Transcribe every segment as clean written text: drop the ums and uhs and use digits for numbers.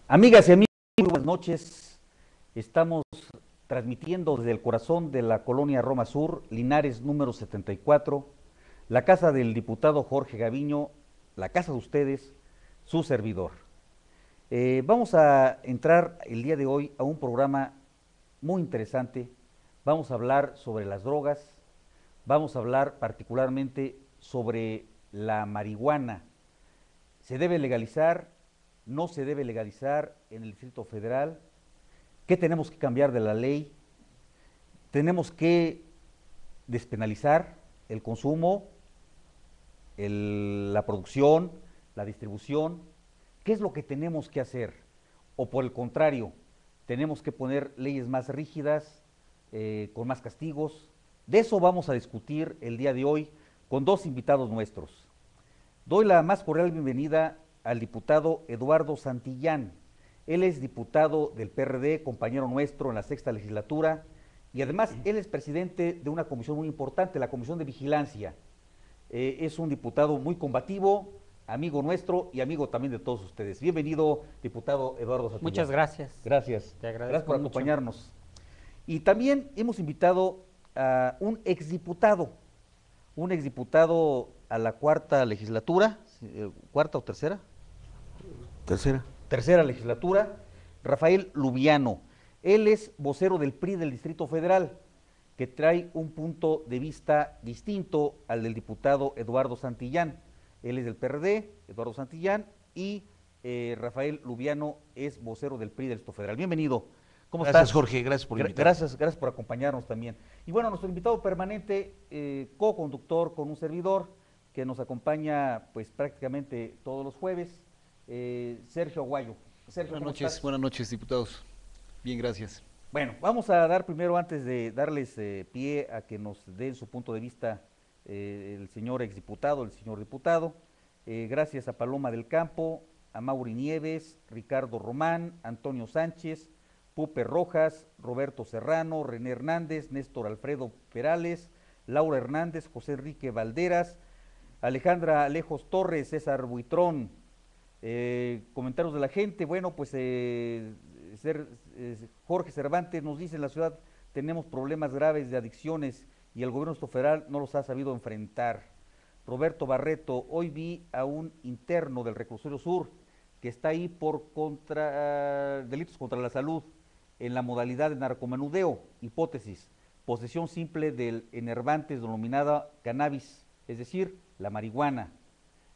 Amigas y amigos, muy buenas noches. Estamos transmitiendo desde el corazón de la colonia Roma Sur, Linares número 74, la casa del diputado Jorge Gaviño, la casa de ustedes, su servidor. Vamos a entrar el día de hoy a un programa muy interesante. Vamos a hablar sobre las drogas, vamos a hablar particularmente sobre la marihuana. ¿Se debe legalizar? ¿No se debe legalizar en el Distrito Federal? ¿Qué tenemos que cambiar de la ley? ¿Tenemos que despenalizar el consumo, la producción, la distribución? ¿Qué es lo que tenemos que hacer? O por el contrario, tenemos que poner leyes más rígidas, con más castigos. De eso vamos a discutir el día de hoy con dos invitados nuestros. Doy la más cordial bienvenida al diputado Eduardo Santillán. Él es diputado del PRD, compañero nuestro en la sexta legislatura, y además él es presidente de una comisión muy importante, la Comisión de Vigilancia. Es un diputado muy combativo, amigo nuestro y amigo también de todos ustedes. Bienvenido, diputado Eduardo Santillán. Muchas gracias. Gracias. Te agradezco Gracias por mucho. acompañarnos. Y también hemos invitado a un exdiputado a la cuarta legislatura, ¿cuarta o tercera? Tercera legislatura, Rafael Lubiano. Él es vocero del PRI del Distrito Federal, que trae un punto de vista distinto al del diputado Eduardo Santillán. Él es del PRD, Eduardo Santillán, y Rafael Lubiano es vocero del PRI del Distrito Federal. Bienvenido. ¿Cómo estás? Gracias, Jorge, gracias por invitarme. Gracias por acompañarnos también. Y bueno, nuestro invitado permanente, co-conductor con un servidor, que nos acompaña pues prácticamente todos los jueves, Sergio Aguayo. Sergio, Buenas noches, diputados. Bien, gracias. Bueno, vamos a dar primero, antes de darles pie a que nos den su punto de vista el señor exdiputado, el señor diputado, gracias a Paloma del Campo, a Mauri Nieves, Ricardo Román, Antonio Sánchez, Pupe Rojas, Roberto Serrano, René Hernández, Néstor Alfredo Perales, Laura Hernández, José Enrique Valderas, Alejandra Alejos Torres, César Buitrón. Comentarios de la gente. Bueno, pues Jorge Cervantes nos dice: en la ciudad tenemos problemas graves de adicciones y el gobierno federal no los ha sabido enfrentar. Roberto Barreto: hoy vi a un interno del Reclusorio Sur que está ahí por delitos contra la salud en la modalidad de narcomenudeo. Hipótesis: posesión simple del enervante denominada cannabis, es decir, la marihuana.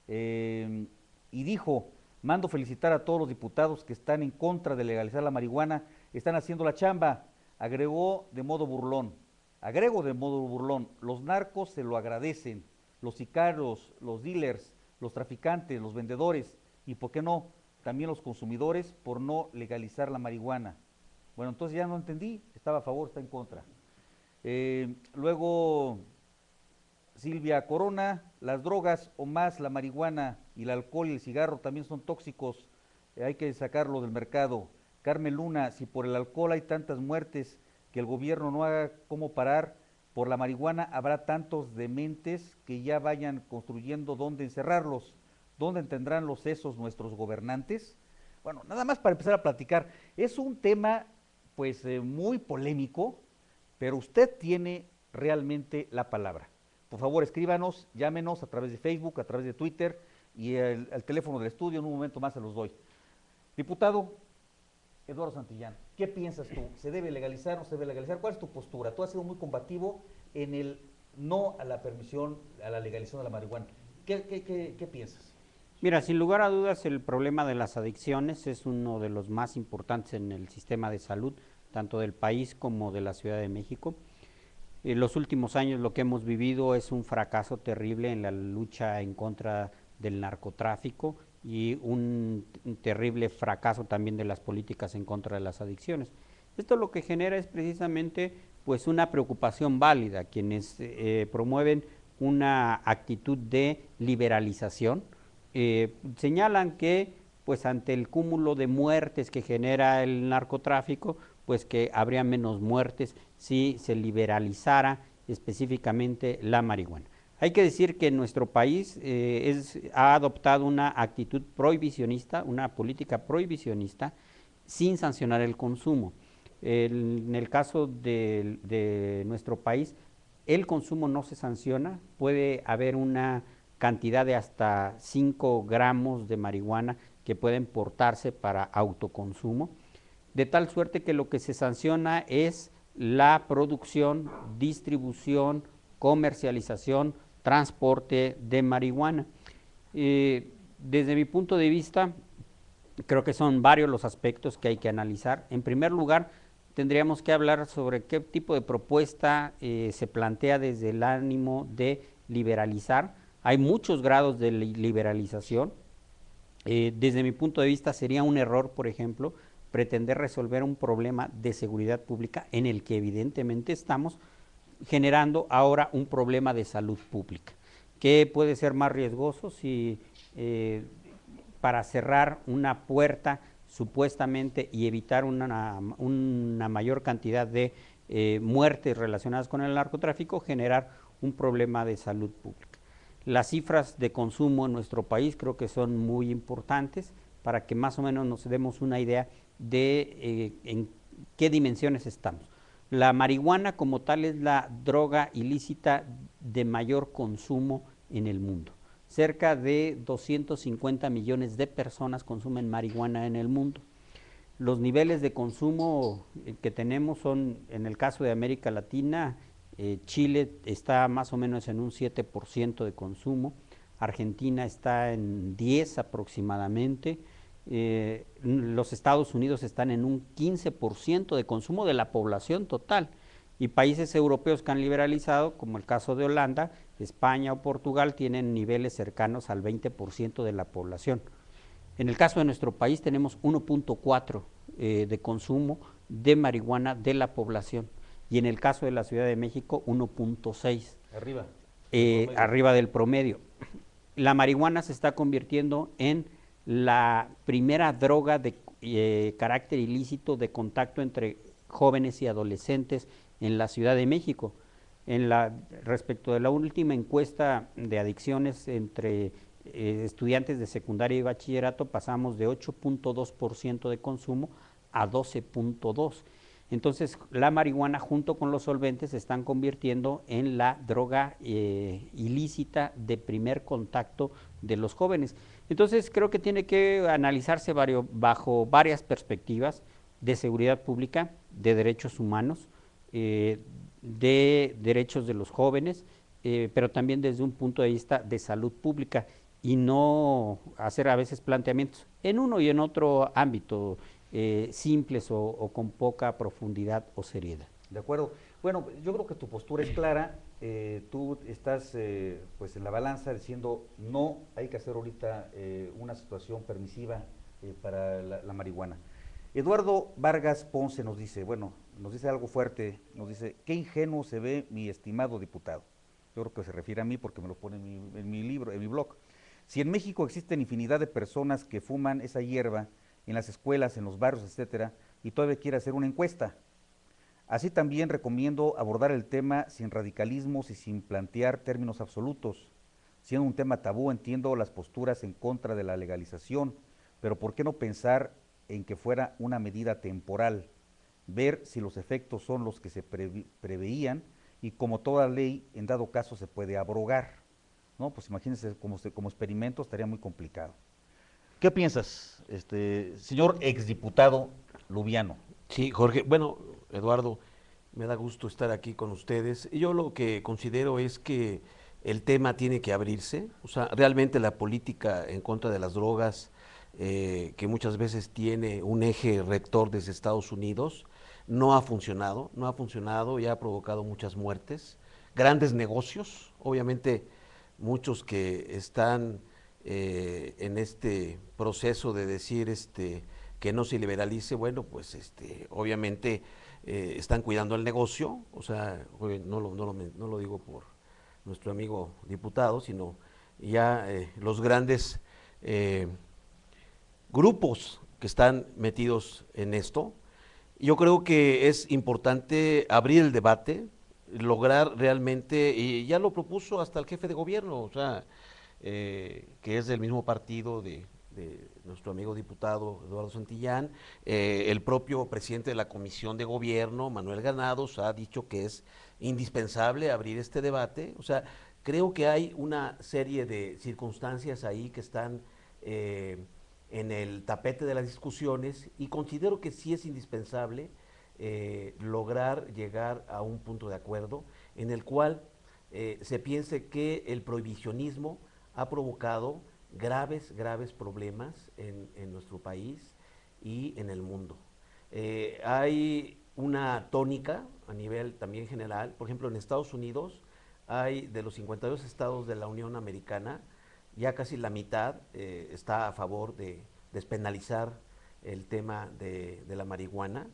Y dijo: mando felicitar a todos los diputados que están en contra de legalizar la marihuana, están haciendo la chamba. Agrego de modo burlón, los narcos se lo agradecen, los sicarios, los dealers, los traficantes, los vendedores, y por qué no, también los consumidores, por no legalizar la marihuana. Bueno, entonces ya no entendí, estaba a favor, está en contra. Luego Silvia Corona: las drogas, o más la marihuana y el alcohol y el cigarro, también son tóxicos, hay que sacarlo del mercado. Carmen Luna: si por el alcohol hay tantas muertes que el gobierno no haga cómo parar, por la marihuana habrá tantos dementes que ya vayan construyendo dónde encerrarlos. ¿Dónde tendrán los sesos nuestros gobernantes? Bueno, nada más para empezar a platicar, es un tema pues muy polémico, pero usted tiene realmente la palabra. Por favor, escríbanos, llámenos a través de Facebook, a través de Twitter y al teléfono del estudio. En un momento más se los doy. Diputado Eduardo Santillán, ¿qué piensas tú? ¿Se debe legalizar o no se debe legalizar? ¿Cuál es tu postura? Tú has sido muy combativo en el no a la permisión, a la legalización de la marihuana. ¿Qué piensas? Mira, sin lugar a dudas, el problema de las adicciones es uno de los más importantes en el sistema de salud, tanto del país como de la Ciudad de México. En los últimos años lo que hemos vivido es un fracaso terrible en la lucha en contra del narcotráfico y un terrible fracaso también de las políticas en contra de las adicciones. Esto lo que genera es precisamente pues una preocupación válida. Quienes promueven una actitud de liberalización señalan que pues ante el cúmulo de muertes que genera el narcotráfico, pues que habría menos muertes si se liberalizara específicamente la marihuana. Hay que decir que nuestro país ha adoptado una actitud prohibicionista, una política prohibicionista, sin sancionar el consumo. En el caso de nuestro país, el consumo no se sanciona, puede haber una cantidad de hasta 5 gramos de marihuana que pueden portarse para autoconsumo, de tal suerte que lo que se sanciona es la producción, distribución, comercialización, transporte de marihuana. Desde mi punto de vista, creo que son varios los aspectos que hay que analizar. En primer lugar, tendríamos que hablar sobre qué tipo de propuesta se plantea desde el ánimo de liberalizar. Hay muchos grados de liberalización. Desde mi punto de vista sería un error, por ejemplo, pretender resolver un problema de seguridad pública en el que evidentemente estamos generando ahora un problema de salud pública, que puede ser más riesgoso si para cerrar una puerta supuestamente y evitar una mayor cantidad de muertes relacionadas con el narcotráfico, generar un problema de salud pública. Las cifras de consumo en nuestro país creo que son muy importantes para que más o menos nos demos una idea de en qué dimensiones estamos. La marihuana como tal es la droga ilícita de mayor consumo en el mundo. Cerca de 250 millones de personas consumen marihuana en el mundo. Los niveles de consumo que tenemos son, en el caso de América Latina, Chile está más o menos en un 7% de consumo, Argentina está en 10 aproximadamente, los Estados Unidos están en un 15% de consumo de la población total, y países europeos que han liberalizado, como el caso de Holanda, España o Portugal, tienen niveles cercanos al 20% de la población. En el caso de nuestro país tenemos 1.4 de consumo de marihuana de la población, y en el caso de la Ciudad de México 1.6. Arriba del promedio. La marihuana se está convirtiendo en la primera droga de carácter ilícito de contacto entre jóvenes y adolescentes en la Ciudad de México. Respecto de la última encuesta de adicciones entre estudiantes de secundaria y bachillerato, pasamos de 8.2% de consumo a 12.2%. Entonces, la marihuana junto con los solventes se están convirtiendo en la droga ilícita de primer contacto de los jóvenes. Entonces, creo que tiene que analizarse bajo varias perspectivas de seguridad pública, de derechos humanos, de derechos de los jóvenes, pero también desde un punto de vista de salud pública, y no hacer a veces planteamientos en uno y en otro ámbito simples o con poca profundidad o seriedad. De acuerdo. Bueno, yo creo que tu postura es clara. Tú estás pues en la balanza diciendo no hay que hacer ahorita una situación permisiva para la marihuana. Eduardo Vargas Ponce nos dice, bueno, nos dice algo fuerte, nos dice, qué ingenuo se ve mi estimado diputado. Yo creo que se refiere a mí porque me lo pone en mi libro, en mi blog. Si en México existen infinidad de personas que fuman esa hierba en las escuelas, en los barrios, etcétera, y todavía quiere hacer una encuesta. Así también recomiendo abordar el tema sin radicalismos y sin plantear términos absolutos. Siendo un tema tabú, entiendo las posturas en contra de la legalización, pero ¿por qué no pensar en que fuera una medida temporal? Ver si los efectos son los que se preveían, y como toda ley, en dado caso se puede abrogar, ¿no? Pues imagínense, como experimento estaría muy complicado. ¿Qué piensas, señor exdiputado Lubiano? Sí, Jorge, bueno, Eduardo, me da gusto estar aquí con ustedes. Yo lo que considero es que el tema tiene que abrirse, o sea, realmente la política en contra de las drogas, que muchas veces tiene un eje rector desde Estados Unidos, no ha funcionado y ha provocado muchas muertes, grandes negocios, obviamente muchos que están en este proceso de decir que no se liberalice, bueno, pues obviamente están cuidando el negocio, o sea, no lo digo por nuestro amigo diputado, sino ya los grandes grupos que están metidos en esto. Yo creo que es importante abrir el debate, lograr realmente, y ya lo propuso hasta el jefe de gobierno, o sea, que es del mismo partido de nuestro amigo diputado Eduardo Santillán, el propio presidente de la Comisión de Gobierno, Manuel Granados, ha dicho que es indispensable abrir este debate. O sea, creo que hay una serie de circunstancias ahí que están en el tapete de las discusiones y considero que sí es indispensable lograr llegar a un punto de acuerdo en el cual se piense que el prohibicionismo ha provocado graves problemas en nuestro país y en el mundo. Hay una tónica a nivel también general, por ejemplo en Estados Unidos hay de los 52 estados de la Unión Americana, ya casi la mitad está a favor de despenalizar el tema de la marihuana.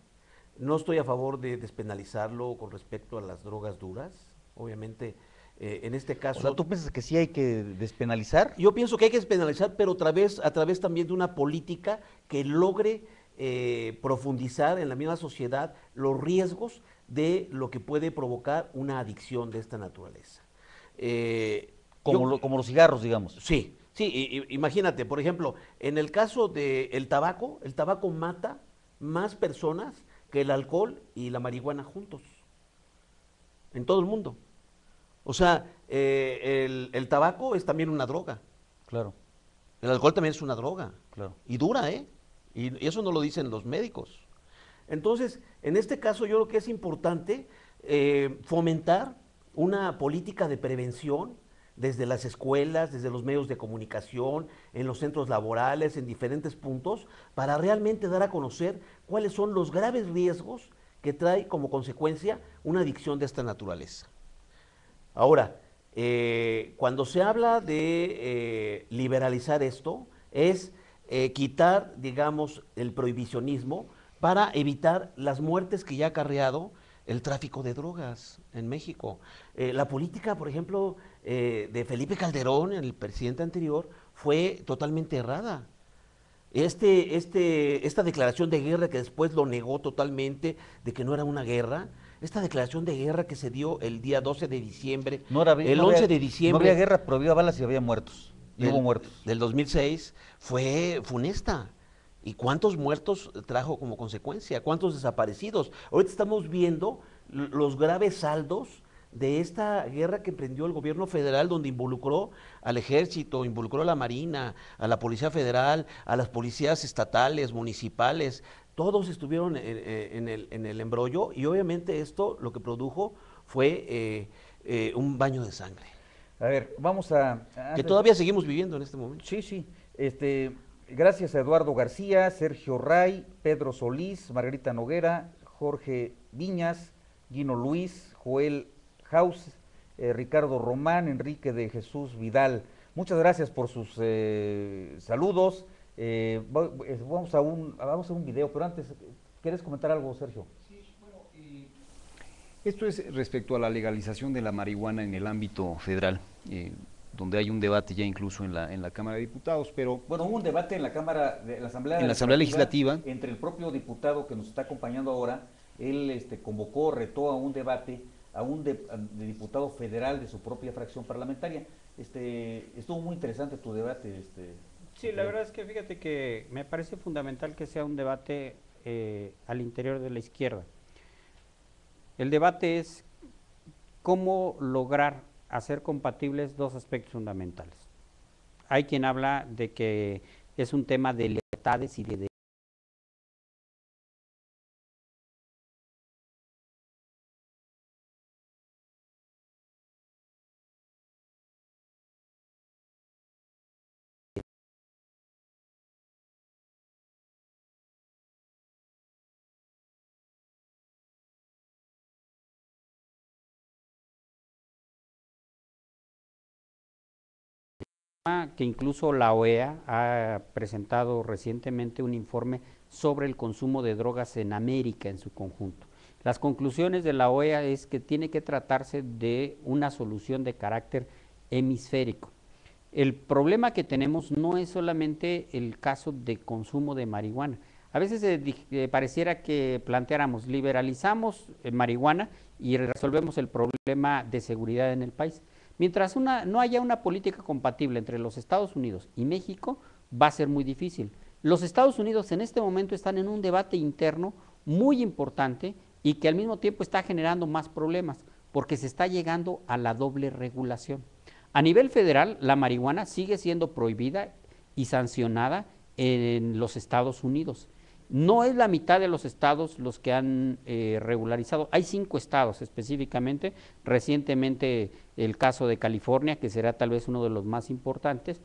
No estoy a favor de despenalizarlo con respecto a las drogas duras, obviamente en este caso... O sea, ¿tú piensas que sí hay que despenalizar? Yo pienso que hay que despenalizar, pero a través también de una política que logre profundizar en la misma sociedad los riesgos de lo que puede provocar una adicción de esta naturaleza. Como los cigarros, digamos. Sí, sí, imagínate, por ejemplo, en el caso del tabaco, el tabaco mata más personas que el alcohol y la marihuana juntos, en todo el mundo. O sea, el tabaco es también una droga. Claro. El alcohol también es una droga. Claro. Y dura, ¿eh? Y eso no lo dicen los médicos. Entonces, en este caso yo creo que es importante fomentar una política de prevención desde las escuelas, desde los medios de comunicación, en los centros laborales, en diferentes puntos, para realmente dar a conocer cuáles son los graves riesgos que trae como consecuencia una adicción de esta naturaleza. Ahora, cuando se habla de liberalizar esto, es quitar, digamos, el prohibicionismo para evitar las muertes que ya ha acarreado el tráfico de drogas en México. La política, por ejemplo, de Felipe Calderón, el presidente anterior, fue totalmente errada. Esta declaración de guerra que después lo negó totalmente, de que no era una guerra, esta declaración de guerra que se dio el día 12 de diciembre, el 11 de diciembre... No había guerra, pero había balas y había muertos. Y hubo muertos. Del 2006 fue funesta. ¿Y cuántos muertos trajo como consecuencia? ¿Cuántos desaparecidos? Ahorita estamos viendo los graves saldos de esta guerra que emprendió el gobierno federal, donde involucró al ejército, involucró a la marina, a la policía federal, a las policías estatales, municipales. Todos estuvieron en el embrollo y obviamente esto lo que produjo fue un baño de sangre. A ver, vamos a... Que todavía seguimos viviendo en este momento. Sí, sí. Gracias a Eduardo García, Sergio Ray, Pedro Solís, Margarita Noguera, Jorge Viñas, Gino Luis, Joel Haus, Ricardo Román, Enrique de Jesús Vidal. Muchas gracias por sus saludos. Vamos a un video, pero antes, ¿quieres comentar algo, Sergio? Sí, bueno, esto es respecto a la legalización de la marihuana en el ámbito federal, donde hay un debate ya incluso en la Cámara de Diputados, pero... Bueno, hubo un debate en la Cámara, de la Asamblea Legislativa entre el propio diputado que nos está acompañando ahora. Él convocó, retó a un debate a un de diputado federal de su propia fracción parlamentaria. Estuvo muy interesante tu debate. Sí, la verdad es que fíjate que me parece fundamental que sea un debate al interior de la izquierda. El debate es cómo lograr hacer compatibles dos aspectos fundamentales. Hay quien habla de que es un tema de libertades y de que incluso la OEA ha presentado recientemente un informe sobre el consumo de drogas en América en su conjunto. Las conclusiones de la OEA es que tiene que tratarse de una solución de carácter hemisférico. El problema que tenemos no es solamente el caso de consumo de marihuana, A veces pareciera que planteáramos, liberalizamos marihuana y resolvemos el problema de seguridad en el país. Mientras no haya una política compatible entre los Estados Unidos y México, va a ser muy difícil. Los Estados Unidos en este momento están en un debate interno muy importante y que al mismo tiempo está generando más problemas, porque se está llegando a la doble regulación. A nivel federal, la marihuana sigue siendo prohibida y sancionada en los Estados Unidos. No es la mitad de los estados los que han regularizado. Hay 5 estados específicamente, recientemente el caso de California, que será tal vez uno de los más importantes,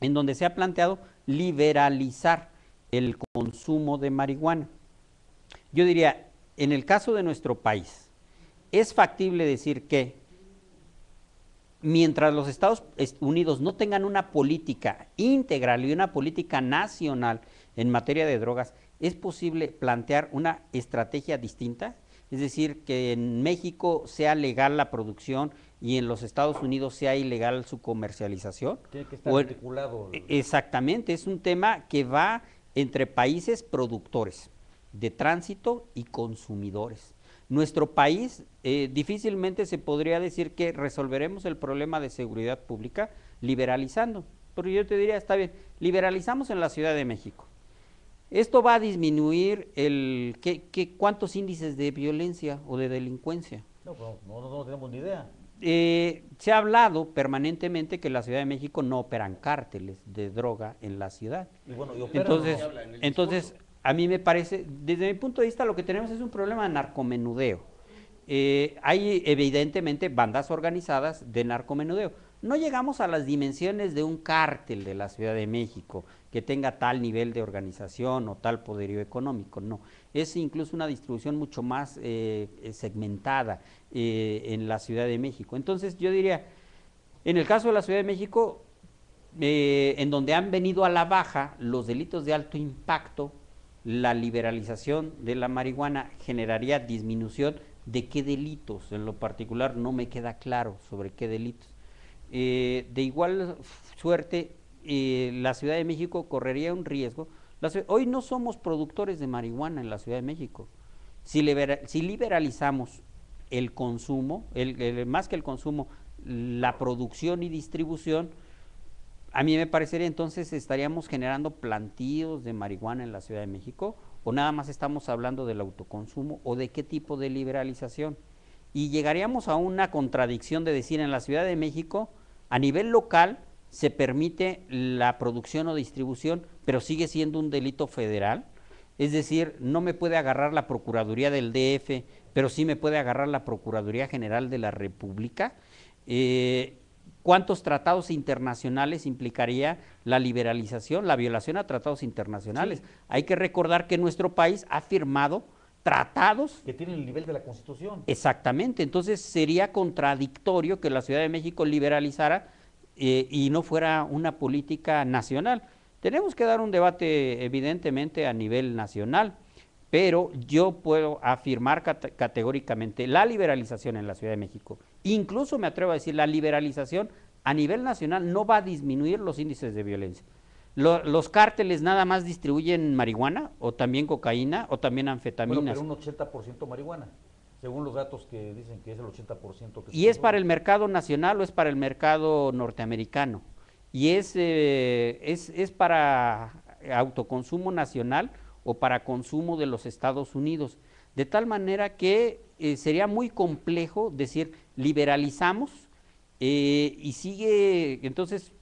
en donde se ha planteado liberalizar el consumo de marihuana. Yo diría, en el caso de nuestro país, es factible decir que mientras los Estados Unidos no tengan una política integral y una política nacional en materia de drogas, ¿es posible plantear una estrategia distinta? Es decir, que en México sea legal la producción y en los Estados Unidos sea ilegal su comercialización. Tiene que estar articulado. Exactamente, es un tema que va entre países productores de tránsito y consumidores. Nuestro país difícilmente se podría decir que resolveremos el problema de seguridad pública liberalizando, porque yo te diría, está bien, liberalizamos en la Ciudad de México. Esto va a disminuir ¿cuántos índices de violencia o de delincuencia? No tenemos ni idea. Se ha hablado permanentemente que en la Ciudad de México no operan cárteles de droga en la ciudad. Y bueno, y operan, entonces a mí me parece, desde mi punto de vista, lo que tenemos es un problema de narcomenudeo. Hay evidentemente bandas organizadas de narcomenudeo. No llegamos a las dimensiones de un cártel de la Ciudad de México que tenga tal nivel de organización o tal poderío económico, no. Es incluso una distribución mucho más segmentada en la Ciudad de México. Entonces yo diría, en el caso de la Ciudad de México, en donde han venido a la baja los delitos de alto impacto, la liberalización de la marihuana generaría disminución de qué delitos, en lo particular no me queda claro sobre qué delitos. De igual suerte, la Ciudad de México correría un riesgo. Hoy no somos productores de marihuana en la Ciudad de México. Si liberalizamos el consumo, más que el consumo, la producción y distribución, a mí me parecería entonces estaríamos generando plantíos de marihuana en la Ciudad de México, o nada más estamos hablando del autoconsumo, o de qué tipo de liberalización. Y llegaríamos a una contradicción de decir, en la Ciudad de México, a nivel local, se permite la producción o distribución, pero sigue siendo un delito federal. Es decir, no me puede agarrar la Procuraduría del DF, pero sí me puede agarrar la Procuraduría General de la República. ¿Cuántos tratados internacionales implicaría la liberalización, la violación a tratados internacionales? Sí. Hay que recordar que nuestro país ha firmado tratados que tienen el nivel de la Constitución. Exactamente, entonces sería contradictorio que la Ciudad de México liberalizara y no fuera una política nacional. Tenemos que dar un debate evidentemente a nivel nacional, pero yo puedo afirmar categóricamente la liberalización en la Ciudad de México, incluso me atrevo a decir la liberalización a nivel nacional no va a disminuir los índices de violencia. ¿Los cárteles nada más distribuyen marihuana o también cocaína o también anfetaminas? Bueno, pero un 80% marihuana, según los datos que dicen que es el 80% que ¿Y es para el mercado nacional o es para el mercado norteamericano? ¿Y es para autoconsumo nacional o para consumo de los Estados Unidos? De tal manera que sería muy complejo decir liberalizamos y sigue, entonces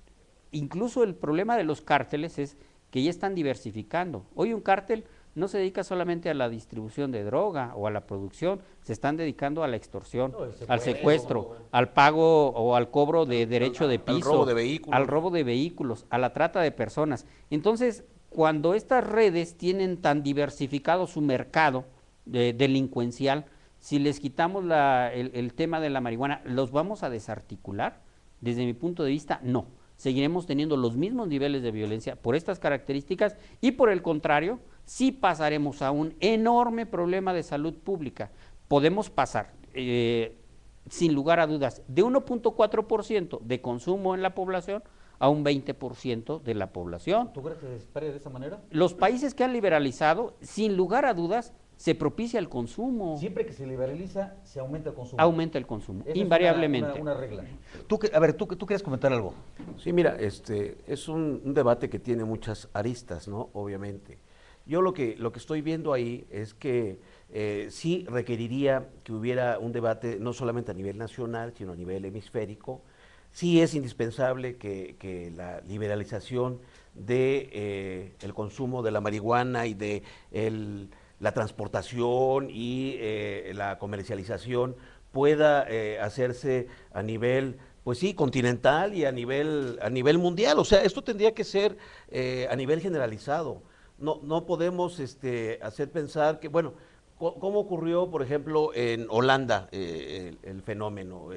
incluso el problema de los cárteles es que ya están diversificando. Hoy un cártel no se dedica solamente a la distribución de droga o a la producción, se están dedicando a la extorsión, al secuestro, al pago o al cobro de derecho de piso, al robo de vehículos, a la trata de personas. Entonces, cuando estas redes tienen tan diversificado su mercado delincuencial, si les quitamos el tema de la marihuana, ¿los vamos a desarticular? Desde mi punto de vista, no. Seguiremos teniendo los mismos niveles de violencia por estas características y por el contrario, sí pasaremos a un enorme problema de salud pública. Podemos pasar, sin lugar a dudas, de 1.4% de consumo en la población a un 20% de la población. ¿Tú crees que se espere de esa manera? Los países que han liberalizado, sin lugar a dudas, se propicia el consumo. Siempre que se liberaliza, se aumenta el consumo. Aumenta el consumo, Esa invariablemente. Es una regla. A ver, ¿tú quieres comentar algo? Sí, mira, es un debate que tiene muchas aristas, ¿no? Obviamente. Yo lo que estoy viendo ahí es que sí requeriría que hubiera un debate no solamente a nivel nacional, sino a nivel hemisférico. Sí es indispensable que la liberalización de el consumo de la marihuana y de la transportación y la comercialización pueda hacerse a nivel, pues sí, continental y a nivel mundial. O sea, esto tendría que ser a nivel generalizado. No podemos hacer pensar que, bueno, ¿cómo ocurrió, por ejemplo, en Holanda el fenómeno?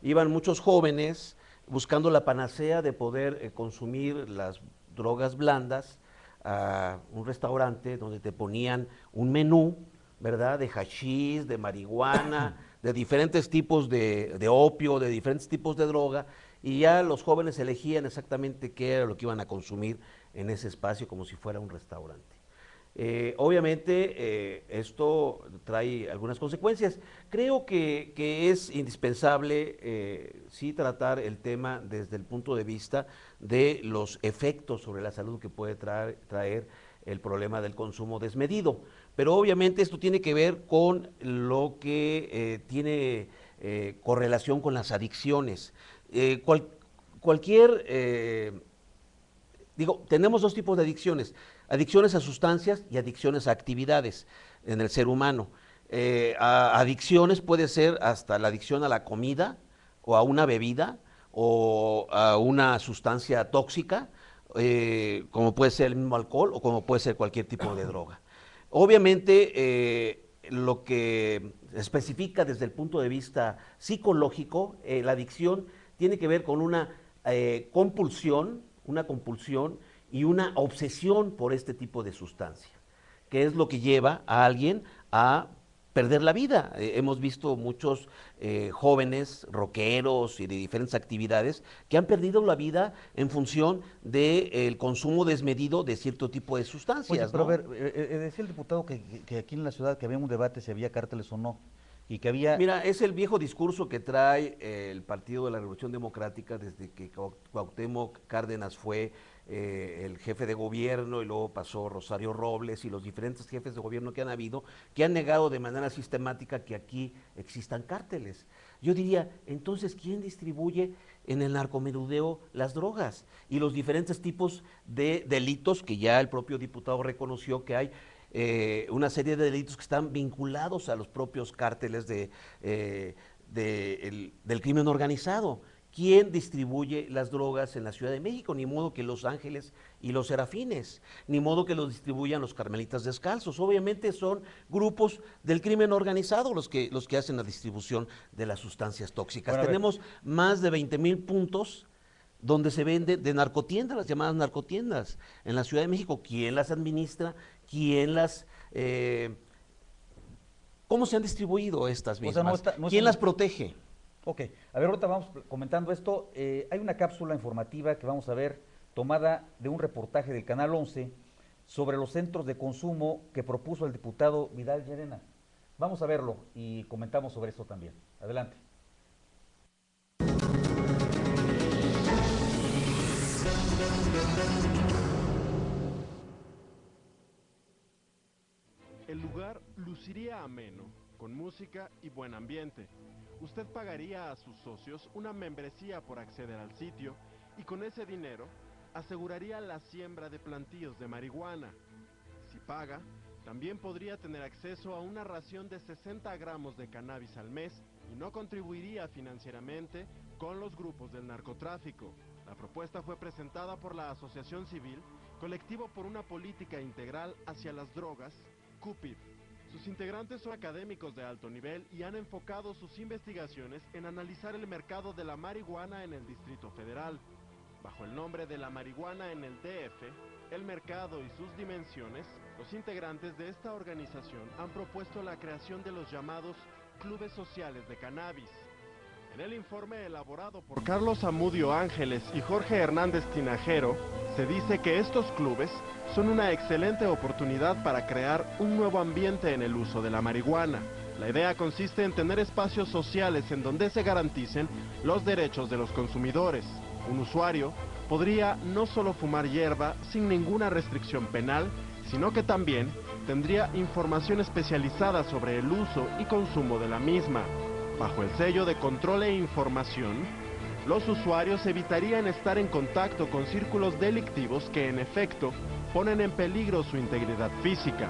Iban muchos jóvenes buscando la panacea de poder consumir las drogas blandas a un restaurante donde te ponían un menú, ¿verdad? De hachís, de marihuana, de diferentes tipos de opio, de diferentes tipos de droga, y ya los jóvenes elegían exactamente qué era lo que iban a consumir en ese espacio como si fuera un restaurante. Obviamente esto trae algunas consecuencias. Creo que es indispensable sí tratar el tema desde el punto de vista de los efectos sobre la salud que puede traer el problema del consumo desmedido. Pero obviamente esto tiene que ver con lo que tiene correlación con las adicciones. Cualquier tenemos dos tipos de adicciones: adicciones a sustancias y adicciones a actividades en el ser humano. Adicciones puede ser hasta la adicción a la comida o a una bebida o a una sustancia tóxica, como puede ser el mismo alcohol o como puede ser cualquier tipo de droga. Obviamente, lo que especifica desde el punto de vista psicológico, la adicción tiene que ver con una compulsión y una obsesión por este tipo de sustancia, que es lo que lleva a alguien a perder la vida. Hemos visto muchos jóvenes rockeros y de diferentes actividades que han perdido la vida en función del consumo desmedido de cierto tipo de sustancias. Oye, pero ¿no? a ver, decía el diputado que aquí en la ciudad que había un debate si había cárteles o no, y que había... Mira, es el viejo discurso que trae el Partido de la Revolución Democrática desde que Cuauhtémoc Cárdenas fue el jefe de gobierno, y luego pasó Rosario Robles y los diferentes jefes de gobierno que han habido, que han negado de manera sistemática que aquí existan cárteles. Yo diría, entonces, ¿quién distribuye en el narcomenudeo las drogas y los diferentes tipos de delitos que ya el propio diputado reconoció que hay? Una serie de delitos que están vinculados a los propios cárteles del crimen organizado. ¿Quién distribuye las drogas en la Ciudad de México? Ni modo que Los Ángeles y los Serafines, ni modo que los distribuyan los Carmelitas Descalzos. Obviamente son grupos del crimen organizado los que hacen la distribución de las sustancias tóxicas. Bueno, tenemos más de 20,000 puntos donde se vende de narcotiendas, las llamadas narcotiendas en la Ciudad de México. ¿Quién las administra? ¿Cómo se han distribuido estas mismas? ¿Quién las protege? Ok, a ver, ahorita vamos comentando esto. Hay una cápsula informativa que vamos a ver, tomada de un reportaje del Canal 11 sobre los centros de consumo que propuso el diputado Vidal Llerena. Vamos a verlo y comentamos sobre eso también. Adelante. El lugar luciría ameno, con música y buen ambiente. Usted pagaría a sus socios una membresía por acceder al sitio y con ese dinero aseguraría la siembra de plantíos de marihuana. Si paga, también podría tener acceso a una ración de 60 gramos de cannabis al mes y no contribuiría financieramente con los grupos del narcotráfico. La propuesta fue presentada por la Asociación Civil, Colectivo por una Política Integral hacia las Drogas, CUPID. Sus integrantes son académicos de alto nivel y han enfocado sus investigaciones en analizar el mercado de la marihuana en el Distrito Federal. Bajo el nombre de la marihuana en el DF, el mercado y sus dimensiones, los integrantes de esta organización han propuesto la creación de los llamados clubes sociales de cannabis. En el informe elaborado por Carlos Amudio Ángeles y Jorge Hernández Tinajero, se dice que estos clubes son una excelente oportunidad para crear un nuevo ambiente en el uso de la marihuana. La idea consiste en tener espacios sociales en donde se garanticen los derechos de los consumidores. Un usuario podría no solo fumar hierba sin ninguna restricción penal, sino que también tendría información especializada sobre el uso y consumo de la misma. Bajo el sello de control e información, los usuarios evitarían estar en contacto con círculos delictivos que en efecto ponen en peligro su integridad física.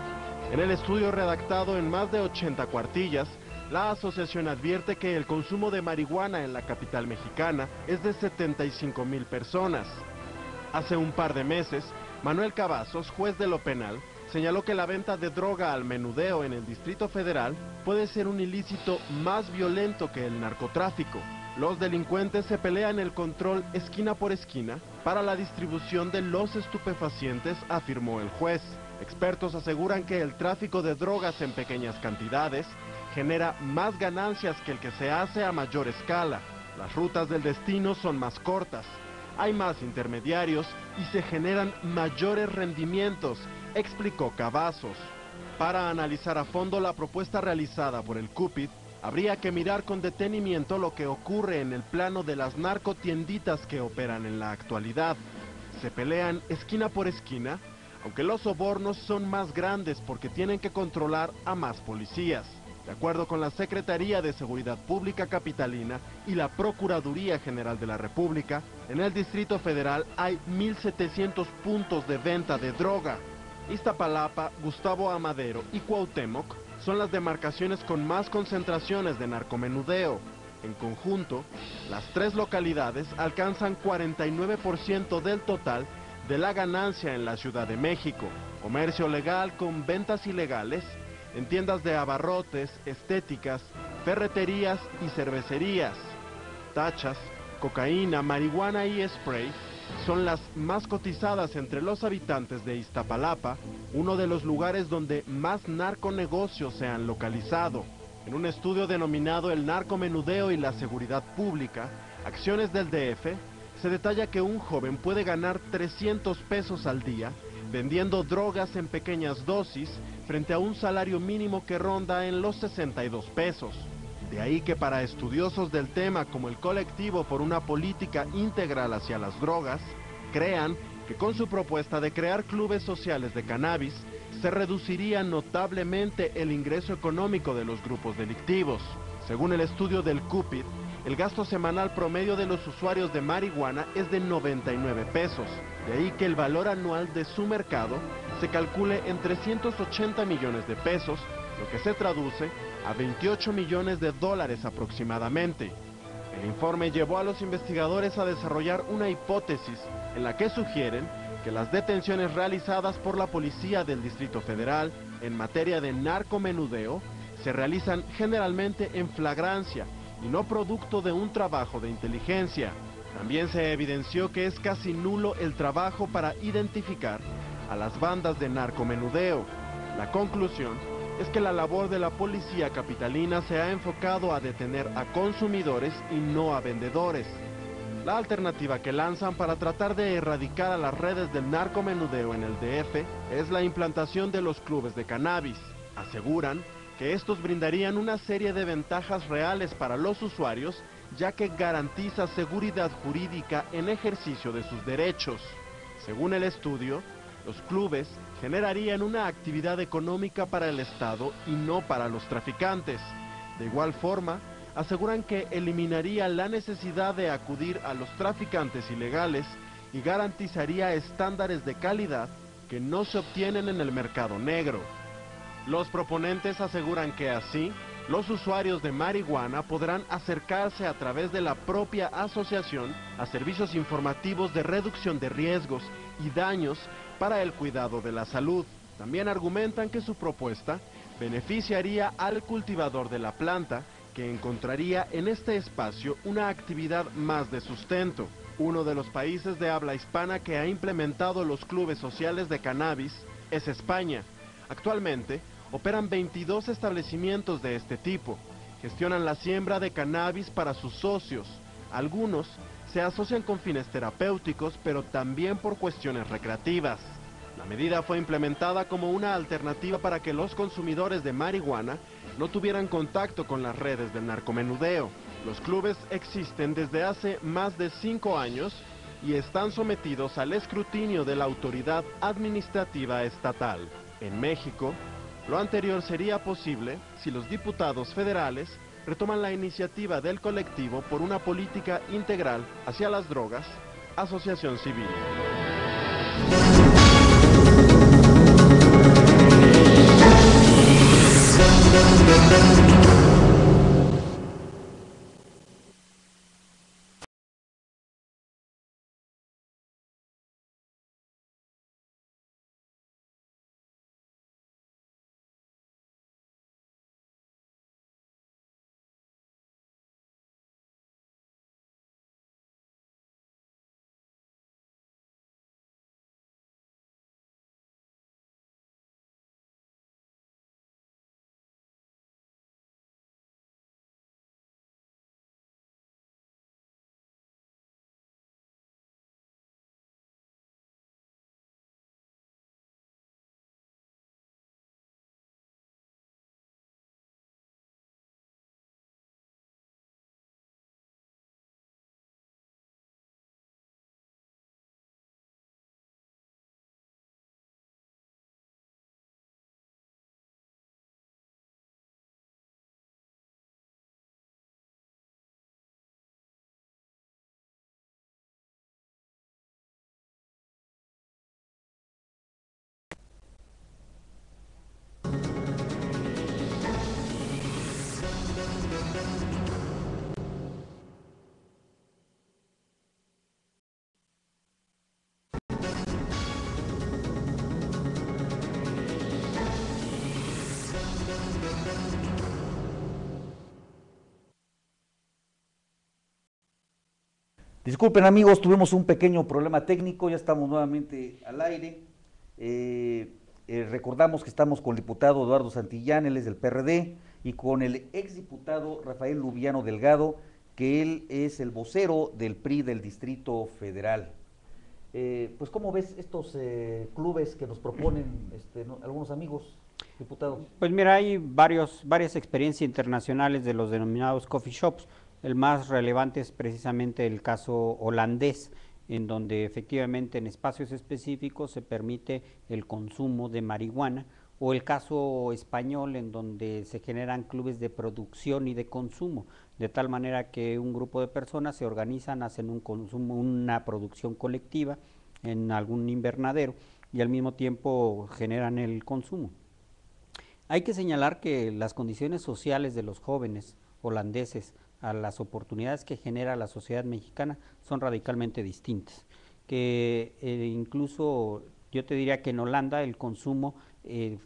En el estudio redactado en más de 80 cuartillas, la asociación advierte que el consumo de marihuana en la capital mexicana es de 75,000 personas. Hace un par de meses, Manuel Cavazos, juez de lo penal, señaló que la venta de droga al menudeo en el Distrito Federal puede ser un ilícito más violento que el narcotráfico. Los delincuentes se pelean el control esquina por esquina para la distribución de los estupefacientes, afirmó el juez. Expertos aseguran que el tráfico de drogas en pequeñas cantidades genera más ganancias que el que se hace a mayor escala. Las rutas del destino son más cortas, hay más intermediarios y se generan mayores rendimientos, explicó Cavazos. Para analizar a fondo la propuesta realizada por el CUPID, habría que mirar con detenimiento lo que ocurre en el plano de las narcotienditas que operan en la actualidad. Se pelean esquina por esquina, aunque los sobornos son más grandes porque tienen que controlar a más policías. De acuerdo con la Secretaría de Seguridad Pública Capitalina y la Procuraduría General de la República, en el Distrito Federal hay 1,700 puntos de venta de droga. Iztapalapa, Gustavo Amadero y Cuauhtémoc son las demarcaciones con más concentraciones de narcomenudeo. En conjunto, las tres localidades alcanzan 49% del total de la ganancia en la Ciudad de México. Comercio legal con ventas ilegales en tiendas de abarrotes, estéticas, ferreterías y cervecerías. Tachas, cocaína, marihuana y spray son las más cotizadas entre los habitantes de Iztapalapa, uno de los lugares donde más narconegocios se han localizado. En un estudio denominado El narcomenudeo y la seguridad pública, acciones del DF, se detalla que un joven puede ganar 300 pesos al día vendiendo drogas en pequeñas dosis frente a un salario mínimo que ronda en los 62 pesos. De ahí que para estudiosos del tema como el Colectivo por una Política Integral hacia las Drogas, crean que con su propuesta de crear clubes sociales de cannabis, se reduciría notablemente el ingreso económico de los grupos delictivos. Según el estudio del CUPID, el gasto semanal promedio de los usuarios de marihuana es de 99 pesos. De ahí que el valor anual de su mercado se calcule en 380 millones de pesos, lo que se traduce a 28 millones de dólares aproximadamente. El informe llevó a los investigadores a desarrollar una hipótesis en la que sugieren que las detenciones realizadas por la policía del Distrito Federal en materia de narcomenudeo se realizan generalmente en flagrancia y no producto de un trabajo de inteligencia. También se evidenció que es casi nulo el trabajo para identificar a las bandas de narcomenudeo. La conclusión es que la labor de la policía capitalina se ha enfocado a detener a consumidores y no a vendedores. La alternativa que lanzan para tratar de erradicar a las redes del narcomenudeo en el DF es la implantación de los clubes de cannabis. Aseguran que estos brindarían una serie de ventajas reales para los usuarios, ya que garantiza seguridad jurídica en ejercicio de sus derechos. Según el estudio, los clubes generarían una actividad económica para el Estado y no para los traficantes. De igual forma, aseguran que eliminaría la necesidad de acudir a los traficantes ilegales y garantizaría estándares de calidad que no se obtienen en el mercado negro. Los proponentes aseguran que así, los usuarios de marihuana podrán acercarse a través de la propia asociación a servicios informativos de reducción de riesgos y daños para el cuidado de la salud. También argumentan que su propuesta beneficiaría al cultivador de la planta, que encontraría en este espacio una actividad más de sustento. Uno de los países de habla hispana que ha implementado los clubes sociales de cannabis es España. Actualmente, operan 22 establecimientos de este tipo, gestionan la siembra de cannabis para sus socios. Algunos se asocian con fines terapéuticos, pero también por cuestiones recreativas. La medida fue implementada como una alternativa para que los consumidores de marihuana no tuvieran contacto con las redes del narcomenudeo. Los clubes existen desde hace más de 5 años y están sometidos al escrutinio de la autoridad administrativa estatal. En México, lo anterior sería posible si los diputados federales retoman la iniciativa del colectivo por una política integral hacia las drogas, Asociación Civil. Disculpen amigos, tuvimos un pequeño problema técnico, ya estamos nuevamente al aire. Recordamos que estamos con el diputado Eduardo Santillán, él es del PRD, y con el exdiputado Rafael Lubiano Delgado, que él es el vocero del PRI del Distrito Federal. Pues ¿cómo ves estos clubes que nos proponen algunos amigos, diputado? Pues mira, hay varias experiencias internacionales de los denominados coffee shops. El más relevante es precisamente el caso holandés, en donde efectivamente en espacios específicos se permite el consumo de marihuana, o el caso español, en donde se generan clubes de producción y de consumo, de tal manera que un grupo de personas se organizan, hacen un consumo, una producción colectiva en algún invernadero y al mismo tiempo generan el consumo. Hay que señalar que las condiciones sociales de los jóvenes holandeses a las oportunidades que genera la sociedad mexicana son radicalmente distintas, que incluso yo te diría que en Holanda el consumo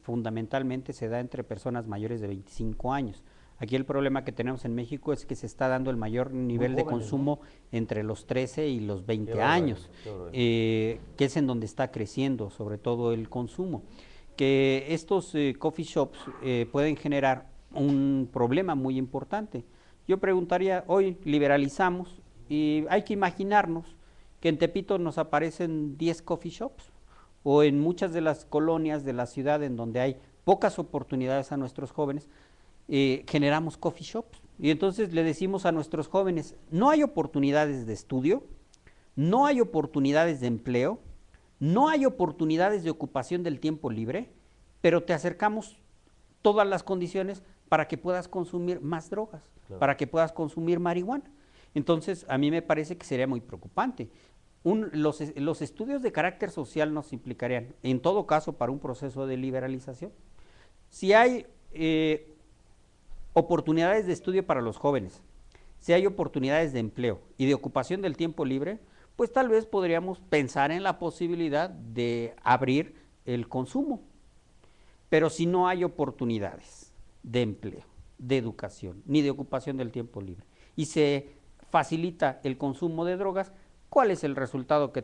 fundamentalmente se da entre personas mayores de 25 años. Aquí el problema que tenemos en México es que se está dando el mayor nivel jóvenes, de consumo, ¿no?, entre los 13 y los 20 años, que es en donde está creciendo sobre todo el consumo. Que estos coffee shops pueden generar un problema muy importante. Yo preguntaría, hoy liberalizamos y hay que imaginarnos que en Tepito nos aparecen 10 coffee shops, o en muchas de las colonias de la ciudad en donde hay pocas oportunidades a nuestros jóvenes, generamos coffee shops. Y entonces le decimos a nuestros jóvenes, no hay oportunidades de estudio, no hay oportunidades de empleo, no hay oportunidades de ocupación del tiempo libre, pero te acercamos todas las condiciones para que puedas consumir más drogas, claro, para que puedas consumir marihuana. Entonces, a mí me parece que sería muy preocupante. Los estudios de carácter social nos implicarían, en todo caso, para un proceso de liberalización. Si hay oportunidades de estudio para los jóvenes, si hay oportunidades de empleo y de ocupación del tiempo libre, pues tal vez podríamos pensar en la posibilidad de abrir el consumo. Pero si no hay oportunidades de empleo, de educación, ni de ocupación del tiempo libre, y se facilita el consumo de drogas, ¿cuál es el resultado que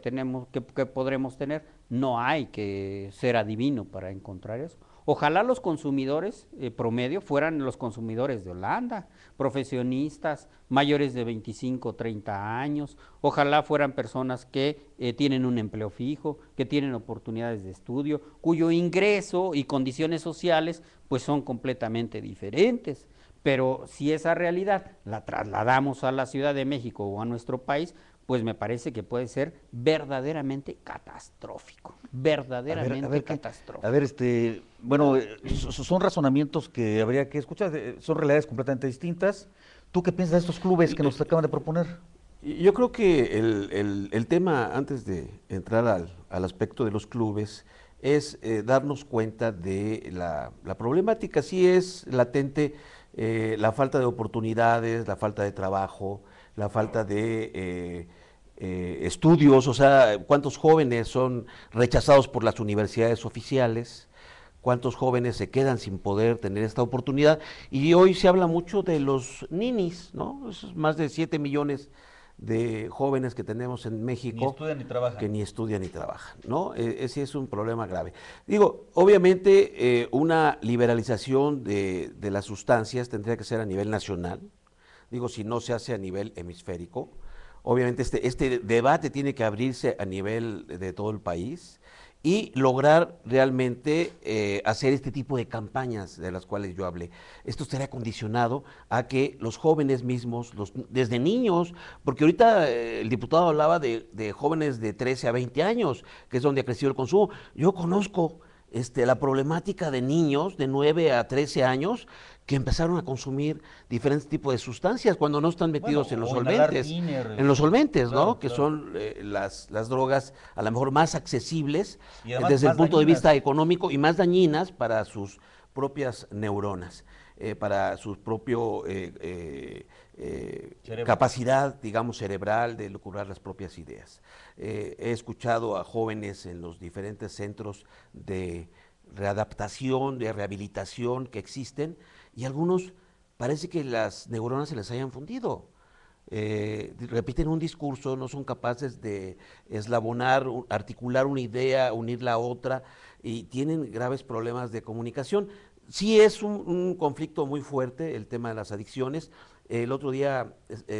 podremos tener? No hay que ser adivino para encontrar eso. Ojalá los consumidores promedio fueran los consumidores de Holanda, profesionistas, mayores de 25 o 30 años, ojalá fueran personas que tienen un empleo fijo, que tienen oportunidades de estudio, cuyo ingreso y condiciones sociales pues son completamente diferentes. Pero si esa realidad la trasladamos a la Ciudad de México o a nuestro país, pues me parece que puede ser verdaderamente catastrófico, verdaderamente catastrófico. A ver, bueno, son razonamientos que habría que escuchar, son realidades completamente distintas. ¿Tú qué piensas de estos clubes que nos acaban de proponer? Yo creo que el tema, antes de entrar al aspecto de los clubes, es darnos cuenta de la problemática. Sí es latente la falta de oportunidades, la falta de trabajo, la falta de estudios, o sea, cuántos jóvenes son rechazados por las universidades oficiales, cuántos jóvenes se quedan sin poder tener esta oportunidad. Y hoy se habla mucho de los ninis, ¿no? Esos más de 7 millones de jóvenes que tenemos en México. Ni estudian ni trabajan. Que ni estudian ni trabajan, ¿no? Ese es un problema grave. Digo, obviamente una liberalización de las sustancias tendría que ser a nivel nacional. Digo, si no se hace a nivel hemisférico. Obviamente este debate tiene que abrirse a nivel de todo el país y lograr realmente hacer este tipo de campañas de las cuales yo hablé. Esto estaría condicionado a que los jóvenes mismos, desde niños, porque ahorita el diputado hablaba de jóvenes de 13 a 20 años, que es donde ha crecido el consumo. Yo conozco la problemática de niños de 9 a 13 años que empezaron a consumir diferentes tipos de sustancias cuando no están metidos en los solventes, ¿no? Claro, que son las drogas a lo mejor más accesibles desde el punto de vista económico y más dañinas para sus propias neuronas, para su propio capacidad, digamos, cerebral de lograr las propias ideas. He escuchado a jóvenes en los diferentes centros de readaptación, de rehabilitación que existen, y algunos parece que las neuronas se les hayan fundido. Repiten un discurso, no son capaces de eslabonar, articular una idea, unirla a otra, y tienen graves problemas de comunicación. Sí es un conflicto muy fuerte el tema de las adicciones. El otro día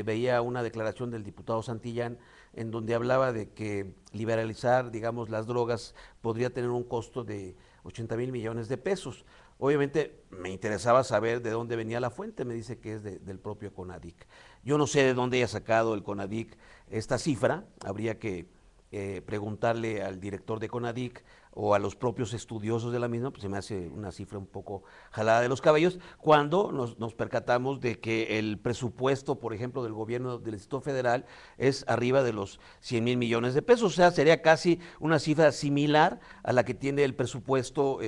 veía una declaración del diputado Santillán en donde hablaba de que liberalizar, digamos, las drogas podría tener un costo de 80,000 millones de pesos. Obviamente me interesaba saber de dónde venía la fuente, me dice que es del propio CONADIC. Yo no sé de dónde haya sacado el CONADIC esta cifra, habría que preguntarle al director de CONADIC o a los propios estudiosos de la misma, pues se me hace una cifra un poco jalada de los cabellos, cuando nos percatamos de que el presupuesto, por ejemplo, del gobierno del Distrito Federal es arriba de los 100,000 millones de pesos, o sea, sería casi una cifra similar a la que tiene el presupuesto,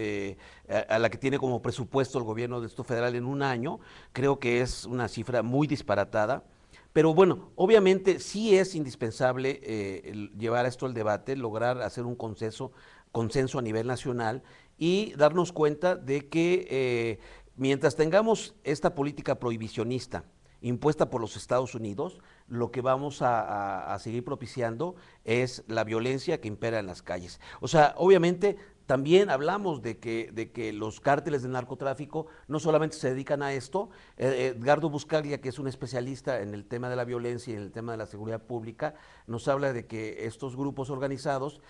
a la que tiene como presupuesto el gobierno del Distrito Federal en un año. Creo que es una cifra muy disparatada. Pero bueno, obviamente sí es indispensable llevar esto al debate, lograr hacer un consenso a nivel nacional y darnos cuenta de que mientras tengamos esta política prohibicionista impuesta por los Estados Unidos, lo que vamos a seguir propiciando es la violencia que impera en las calles. O sea, obviamente también hablamos de que los cárteles del narcotráfico no solamente se dedican a esto. Edgardo Buscaglia, que es un especialista en el tema de la violencia y en el tema de la seguridad pública, nos habla de que estos grupos organizados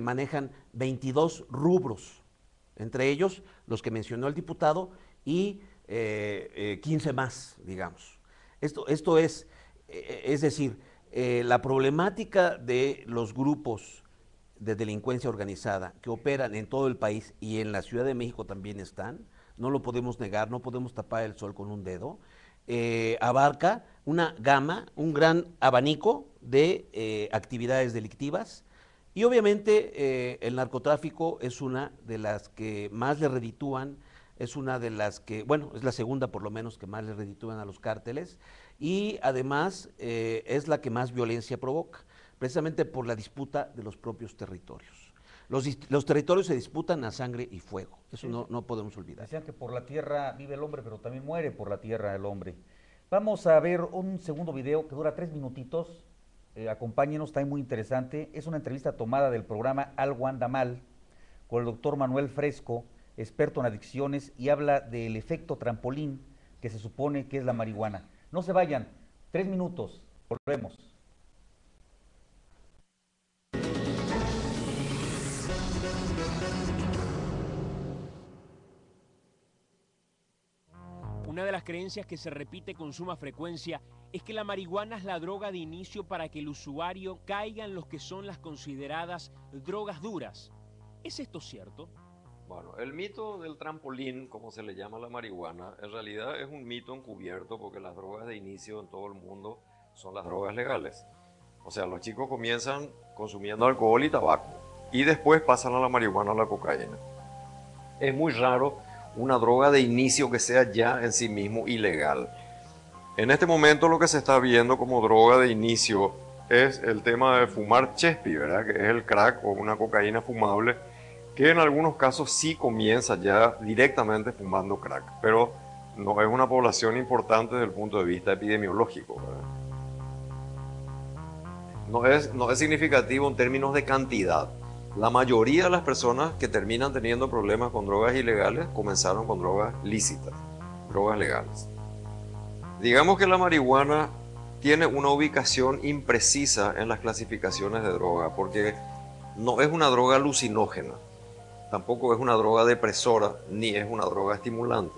manejan 22 rubros, entre ellos los que mencionó el diputado y 15 más, digamos. Esto es decir, la problemática de los grupos de delincuencia organizada que operan en todo el país y en la Ciudad de México también están, no lo podemos negar, no podemos tapar el sol con un dedo, abarca una gama, un gran abanico de actividades delictivas y obviamente el narcotráfico es una de las que más le reditúan, es una de las que, bueno, es la segunda por lo menos que más le reditúan a los cárteles y además es la que más violencia provoca, precisamente por la disputa de los propios territorios. Los territorios se disputan a sangre y fuego, eso sí, no podemos olvidar. Decían que por la tierra vive el hombre, pero también muere por la tierra el hombre. Vamos a ver un segundo video que dura 3 minutitos, acompáñenos, está muy interesante. Es una entrevista tomada del programa Algo Anda Mal con el doctor Manuel Fresco, experto en adicciones, y habla del efecto trampolín que se supone que es la marihuana. No se vayan, 3 minutos, volvemos. Una de las creencias que se repite con suma frecuencia es que la marihuana es la droga de inicio para que el usuario caiga en lo que son las consideradas drogas duras. ¿Es esto cierto? Bueno, el mito del trampolín, como se le llama a la marihuana, en realidad es un mito encubierto porque las drogas de inicio en todo el mundo son las drogas legales. O sea, los chicos comienzan consumiendo alcohol y tabaco y después pasan a la marihuana o a la cocaína. Es muy raro una droga de inicio que sea ya en sí mismo ilegal. En este momento lo que se está viendo como droga de inicio es el tema de fumar chespi, ¿verdad? Que es el crack o una cocaína fumable, que en algunos casos sí comienza ya directamente fumando crack, pero no es una población importante desde el punto de vista epidemiológico, ¿verdad? No es significativo en términos de cantidad. La mayoría de las personas que terminan teniendo problemas con drogas ilegales comenzaron con drogas lícitas, drogas legales. Digamos que la marihuana tiene una ubicación imprecisa en las clasificaciones de droga, porque no es una droga alucinógena, tampoco es una droga depresora, ni es una droga estimulante.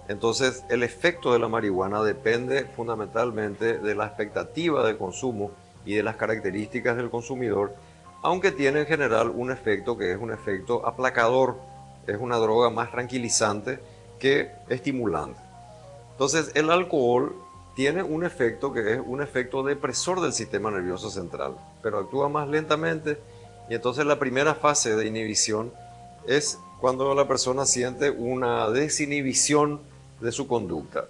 Entonces, el efecto de la marihuana depende fundamentalmente de la expectativa de consumo y de las características del consumidor, aunque tiene en general un efecto que es un efecto aplacador, es una droga más tranquilizante que estimulante. Entonces, el alcohol tiene un efecto que es un efecto depresor del sistema nervioso central, pero actúa más lentamente, y entonces la primera fase de inhibición es cuando la persona siente una desinhibición de su conducta.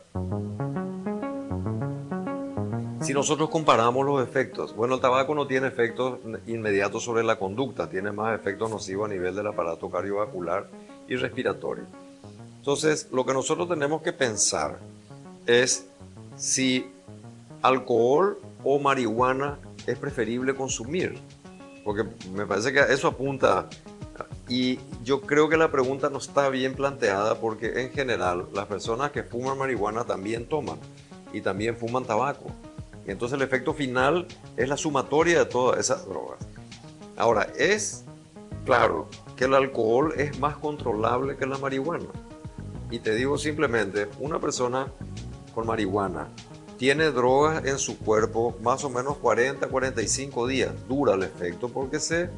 Si nosotros comparamos los efectos, bueno, el tabaco no tiene efectos inmediatos sobre la conducta, tiene más efectos nocivos a nivel del aparato cardiovascular y respiratorio. Entonces, lo que nosotros tenemos que pensar es si alcohol o marihuana es preferible consumir, porque me parece que eso apunta, y yo creo que la pregunta no está bien planteada, porque en general las personas que fuman marihuana también toman y también fuman tabaco. Y entonces el efecto final es la sumatoria de todas esas drogas. Ahora, es claro que el alcohol es más controlable que la marihuana. Y te digo simplemente, una persona con marihuana tiene drogas en su cuerpo más o menos 40 a 45 días. Dura el efecto porque se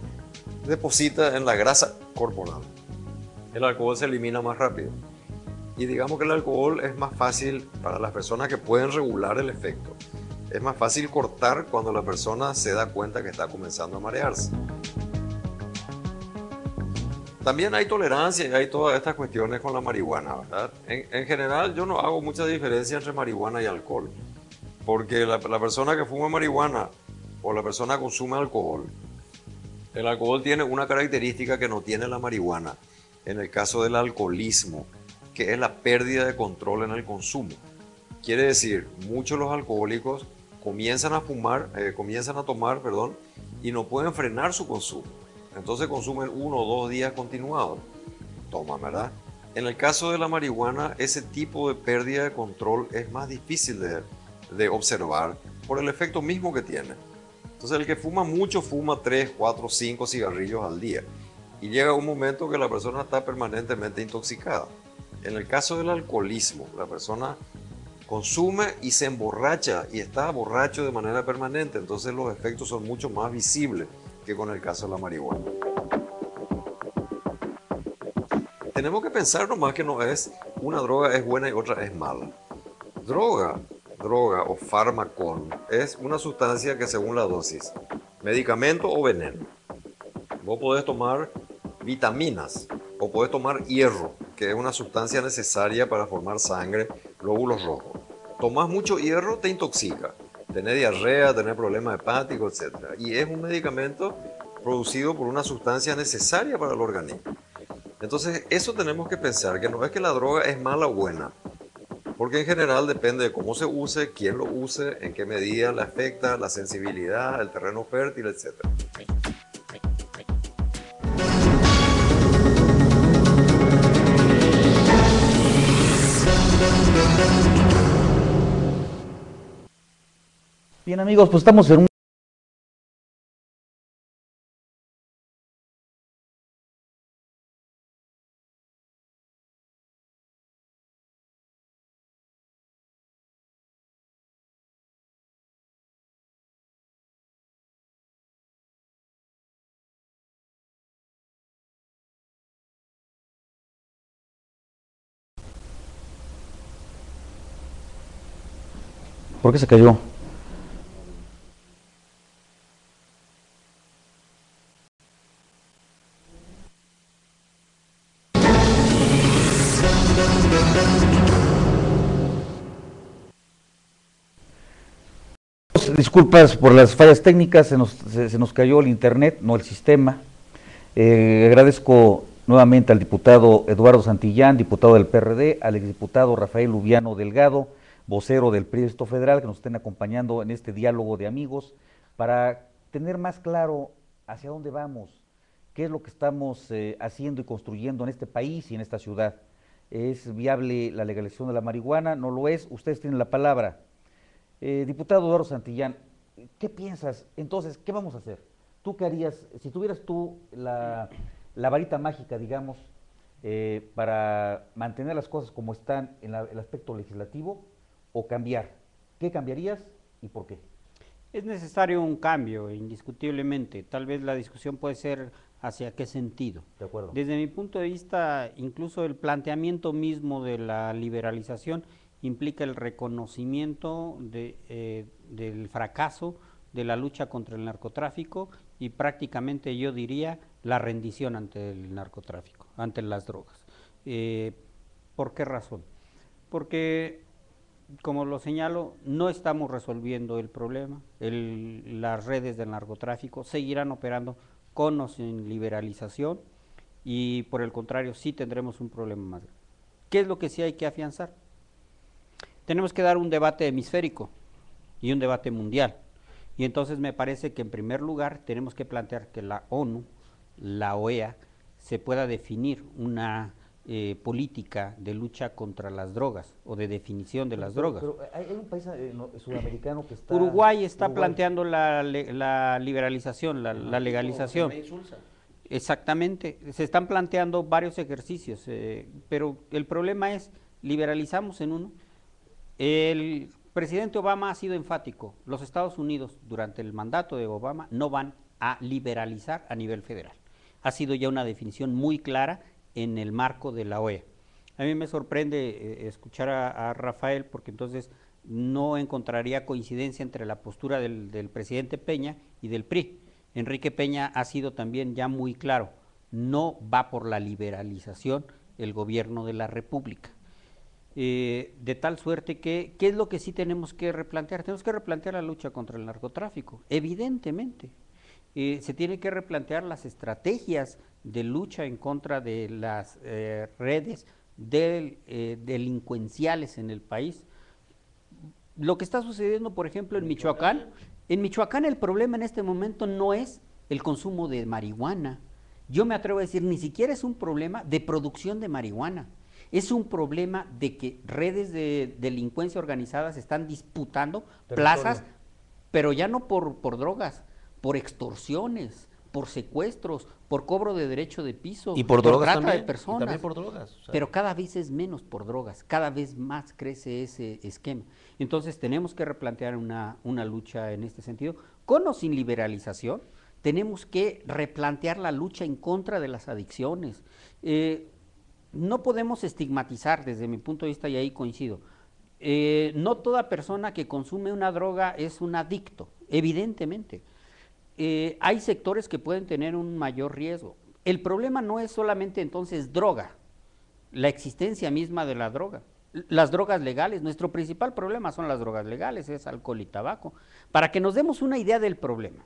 deposita en la grasa corporal. El alcohol se elimina más rápido. Y digamos que el alcohol es más fácil para las personas que pueden regular el efecto. Es más fácil cortar cuando la persona se da cuenta que está comenzando a marearse. También hay tolerancia y hay todas estas cuestiones con la marihuana, ¿verdad? En general yo no hago mucha diferencia entre marihuana y alcohol, porque la persona que fuma marihuana o la persona que consume alcohol, el alcohol tiene una característica que no tiene la marihuana, en el caso del alcoholismo, que es la pérdida de control en el consumo. Quiere decir, muchos de los alcohólicos comienzan a tomar, y no pueden frenar su consumo. Entonces consumen 1 o 2 días continuados. Toman, ¿verdad? En el caso de la marihuana, ese tipo de pérdida de control es más difícil de observar por el efecto mismo que tiene. Entonces el que fuma mucho fuma 3, 4, 5 cigarrillos al día. Y llega un momento que la persona está permanentemente intoxicada. En el caso del alcoholismo, la persona consume y se emborracha y está borracho de manera permanente, entonces los efectos son mucho más visibles que con el caso de la marihuana. Tenemos que pensar nomás que no es una droga es buena y otra es mala. Droga o fármaco es una sustancia que según la dosis, medicamento o veneno. Vos podés tomar vitaminas o podés tomar hierro, que es una sustancia necesaria para formar sangre, glóbulos rojos. Tomás mucho hierro, te intoxica. Tenés diarrea, tenés problemas hepáticos, etc. Y es un medicamento producido por una sustancia necesaria para el organismo. Entonces, eso tenemos que pensar, que no es que la droga es mala o buena, porque en general depende de cómo se use, quién lo use, en qué medida le afecta, la sensibilidad, el terreno fértil, etc. Bien, amigos, pues estamos en un ¿Por qué se cayó? Disculpas por las fallas técnicas, se nos cayó el internet, no el sistema. Agradezco nuevamente al diputado Eduardo Santillán, diputado del PRD, al exdiputado Rafael Lubiano Delgado, vocero del PRI Distrito Federal, que nos estén acompañando en este diálogo de amigos para tener más claro hacia dónde vamos, qué es lo que estamos haciendo y construyendo en este país y en esta ciudad. ¿Es viable la legalización de la marihuana? ¿No lo es? Ustedes tienen la palabra. Diputado Eduardo Santillán, ¿qué piensas? Entonces, ¿qué vamos a hacer? ¿Tú qué harías, si tuvieras tú la varita mágica, digamos, para mantener las cosas como están en el aspecto legislativo o cambiar? ¿Qué cambiarías y por qué? Es necesario un cambio, indiscutiblemente. Tal vez la discusión puede ser hacia qué sentido. De acuerdo. Desde mi punto de vista, incluso el planteamiento mismo de la liberalización implica el reconocimiento del fracaso de la lucha contra el narcotráfico y prácticamente yo diría la rendición ante el narcotráfico, ante las drogas. ¿Por qué razón? Porque, como lo señalo, no estamos resolviendo el problema. Las redes del narcotráfico seguirán operando con o sin liberalización y por el contrario sí tendremos un problema más grande. ¿Qué es lo que sí hay que afianzar? Tenemos que dar un debate hemisférico y un debate mundial. Y entonces me parece que en primer lugar tenemos que plantear que la ONU, la OEA, se pueda definir una política de lucha contra las drogas o de definición de las drogas. Pero hay un país sudamericano que está... Uruguay está planteando la liberalización, la legalización. Exactamente, se están planteando varios ejercicios, pero el problema es, liberalizamos en uno. El presidente Obama ha sido enfático, los Estados Unidos durante el mandato de Obama no van a liberalizar a nivel federal. Ha sido ya una definición muy clara en el marco de la OEA. A mí me sorprende escuchar a Rafael porque entonces no encontraría coincidencia entre la postura del presidente Peña y del PRI. Enrique Peña ha sido también ya muy claro, no va por la liberalización el gobierno de la República. De tal suerte que, ¿qué es lo que sí tenemos que replantear? Tenemos que replantear la lucha contra el narcotráfico, evidentemente. Se tiene que replantear las estrategias de lucha en contra de las redes delincuenciales en el país. Lo que está sucediendo, por ejemplo, en Michoacán el problema en este momento no es el consumo de marihuana. Yo me atrevo a decir, ni siquiera es un problema de producción de marihuana. Es un problema de que redes de delincuencia organizada se están disputando plazas, pero ya no por drogas, por extorsiones, por secuestros, por cobro de derecho de piso, y por drogas trata también, de personas. y también por drogas. O sea. Pero cada vez es menos por drogas, cada vez más crece ese esquema. Entonces tenemos que replantear una lucha en este sentido, con o sin liberalización. Tenemos que replantear la lucha en contra de las adicciones. No podemos estigmatizar, desde mi punto de vista, y ahí coincido, no toda persona que consume una droga es un adicto, evidentemente. Hay sectores que pueden tener un mayor riesgo. El problema no es solamente entonces droga, la existencia misma de la droga. Las drogas legales, nuestro principal problema son las drogas legales, es alcohol y tabaco. Para que nos demos una idea del problema,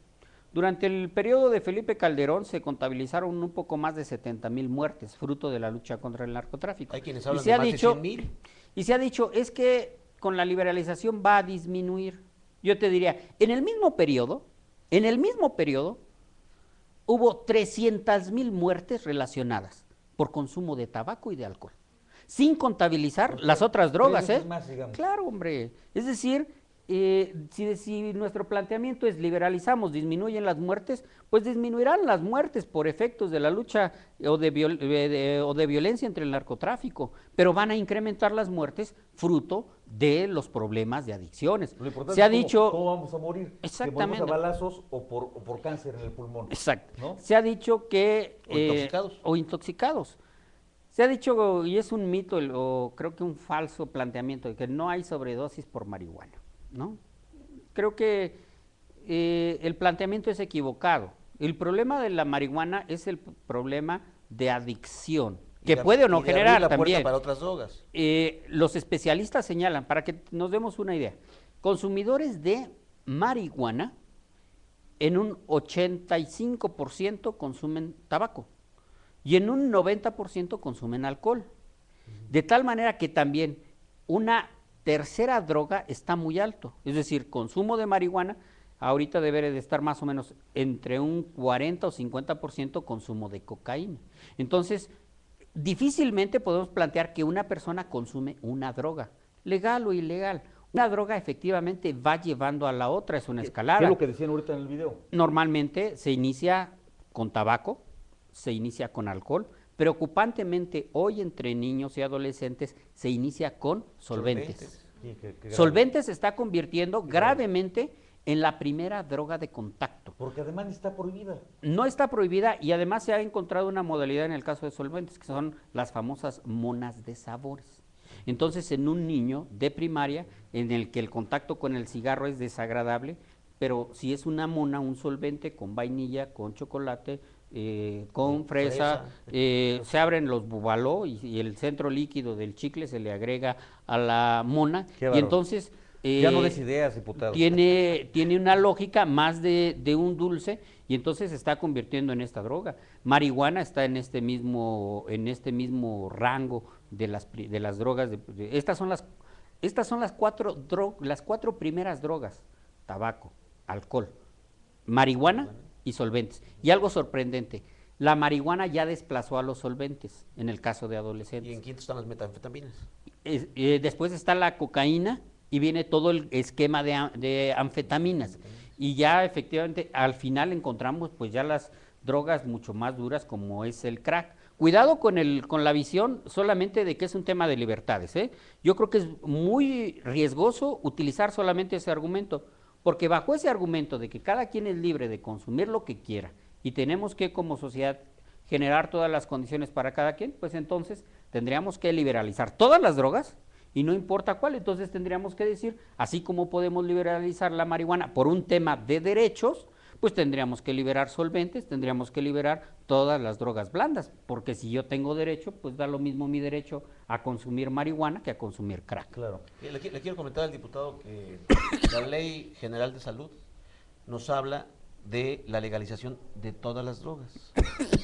durante el periodo de Felipe Calderón se contabilizaron un poco más de 70,000 muertes, fruto de la lucha contra el narcotráfico. Hay quienes hablan de más de 100,000. Y se ha dicho, es que con la liberalización va a disminuir. Yo te diría, en el mismo periodo, hubo 300,000 muertes relacionadas por consumo de tabaco y de alcohol, sin contabilizar las otras drogas, más, digamos. Claro, hombre. Es decir, si nuestro planteamiento es liberalizamos, disminuyen las muertes, pues disminuirán las muertes por efectos de la lucha o de violencia entre el narcotráfico, pero van a incrementar las muertes fruto de los problemas de adicciones. Lo importante Se ha es dicho, cómo vamos a morir. exactamente, Si morimos a balazos o por cáncer en el pulmón. Exacto. ¿No? Se ha dicho que O intoxicados. intoxicados. Se ha dicho, y es un mito, o creo que un falso planteamiento, de que no hay sobredosis por marihuana, ¿no? Creo que el planteamiento es equivocado. El problema de la marihuana es el problema de adicción, que puede o no generar la también. Para otras drogas. Los especialistas señalan, para que nos demos una idea, consumidores de marihuana en un 85% consumen tabaco y en un 90% consumen alcohol. De tal manera que también una tercera droga está muy alto, es decir, consumo de marihuana ahorita debería de estar más o menos entre un 40 o 50% consumo de cocaína. Entonces, difícilmente podemos plantear que una persona consume una droga, legal o ilegal. Una droga efectivamente va llevando a la otra, es una escalada. ¿Qué es lo que decían ahorita en el video? Normalmente se inicia con tabaco, se inicia con alcohol. Preocupantemente, hoy entre niños y adolescentes se inicia con solventes. Sí, qué Solventes se está convirtiendo gravemente en la primera droga de contacto. Porque además está prohibida. No está prohibida y además se ha encontrado una modalidad en el caso de solventes, que son las famosas monas de sabores. Entonces, en un niño de primaria, en el que el contacto con el cigarro es desagradable, pero si es una mona, un solvente con vainilla, con chocolate, con fresa, se abren los bubaló y el centro líquido del chicle se le agrega a la mona y entonces ya no des ideas, diputado. Tiene una lógica más de un dulce y entonces se está convirtiendo en esta droga. Marihuana está en este mismo rango de las drogas. Estas son las cuatro primeras drogas: tabaco, alcohol, marihuana y solventes. Y algo sorprendente, la marihuana ya desplazó a los solventes en el caso de adolescentes. ¿Y en quinto están las metanfetaminas? Después está la cocaína y viene todo el esquema de anfetaminas. Y ya efectivamente al final encontramos pues ya las drogas mucho más duras como es el crack. Cuidado con la visión solamente de que es un tema de libertades, ¿eh? Yo creo que es muy riesgoso utilizar solamente ese argumento, porque bajo ese argumento de que cada quien es libre de consumir lo que quiera y tenemos que como sociedad generar todas las condiciones para cada quien, pues entonces tendríamos que liberalizar todas las drogas y no importa cuál. Entonces tendríamos que decir, así como podemos liberalizar la marihuana por un tema de derechos, pues tendríamos que liberar solventes, tendríamos que liberar todas las drogas blandas, porque si yo tengo derecho, pues da lo mismo mi derecho a consumir marihuana que a consumir crack. Claro. Le quiero comentar al diputado que la Ley General de Salud nos habla de la legalización de todas las drogas.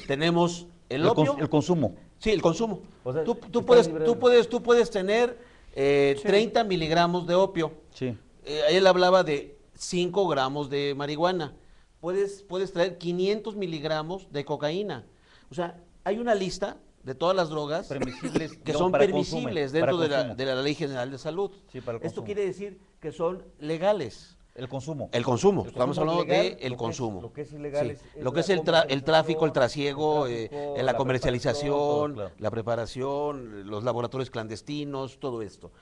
Tenemos el opio. El consumo. Sí, el consumo. O sea, tú puedes tener 30 miligramos de opio. Sí. Él hablaba de 5 gramos de marihuana. Puedes traer 500 miligramos de cocaína. O sea, hay una lista de todas las drogas permisibles, que son permisibles dentro de la Ley General de Salud. Sí, para el Esto consumo. quiere decir que son legales. El consumo. El consumo. El Estamos consumo hablando es legal, del consumo. lo que es ilegal Sí. es Lo que la es el tráfico, el trasiego, la la comercialización, preparación, todo, claro. la preparación, los laboratorios clandestinos, todo esto.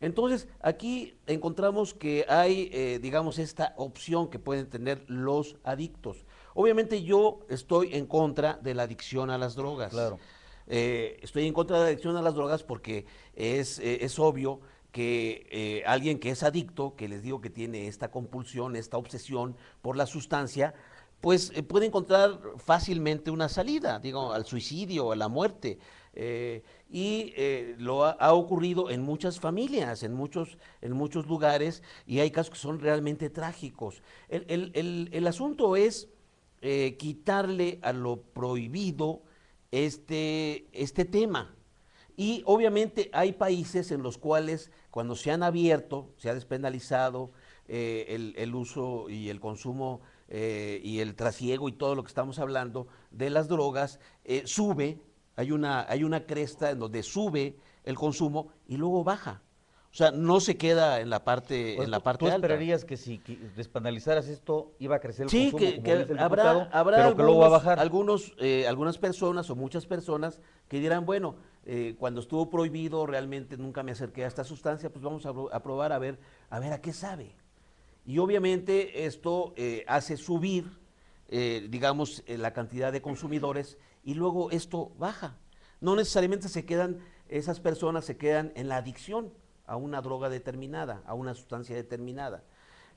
Entonces, aquí encontramos que hay, digamos, esta opción que pueden tener los adictos. Obviamente yo estoy en contra de la adicción a las drogas. Claro. Estoy en contra de la adicción a las drogas porque es obvio que alguien que es adicto, que les digo que tiene esta compulsión, esta obsesión por la sustancia, pues puede encontrar fácilmente una salida, digo, al suicidio, a la muerte. Lo ha ocurrido en muchas familias, en muchos lugares, y hay casos que son realmente trágicos. El asunto es quitarle a lo prohibido este tema. Y obviamente hay países en los cuales cuando se han abierto, se ha despenalizado el uso y el consumo y el trasiego y todo lo que estamos hablando de las drogas, sube, hay una cresta en donde sube el consumo y luego baja. O sea, no se queda en la parte, Pues en la tú parte alta. esperarías que si despenalizaras esto, iba a crecer el Sí, consumo, que como dice el habrá diputado, pero que luego va a bajar. algunas personas o muchas personas que dirán, bueno, cuando estuvo prohibido realmente nunca me acerqué a esta sustancia, pues vamos a probar a ver a qué sabe. Y obviamente esto hace subir, digamos, la cantidad de consumidores y luego esto baja. No necesariamente esas personas se quedan en la adicción a una droga determinada, a una sustancia determinada.